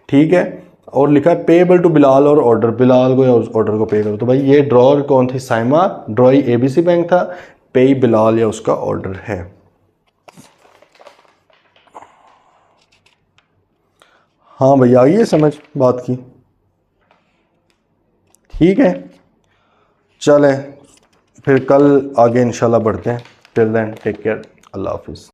ठीक है, और लिखा है पेएबल टू बिलाल और ऑर्डर, बिलाल को या उस ऑर्डर को पे करो। तो भाई ये ड्रॉर कौन थी? साइमा। ड्रॉई ABC बैंक था, पे बिलाल या उसका ऑर्डर है। हाँ भैया, आइए समझ बात की। ठीक है, चलें फिर कल आगे इंशाल्लाह बढ़ते हैं। टिल देन टेक केयर, अल्लाह हाफिज़।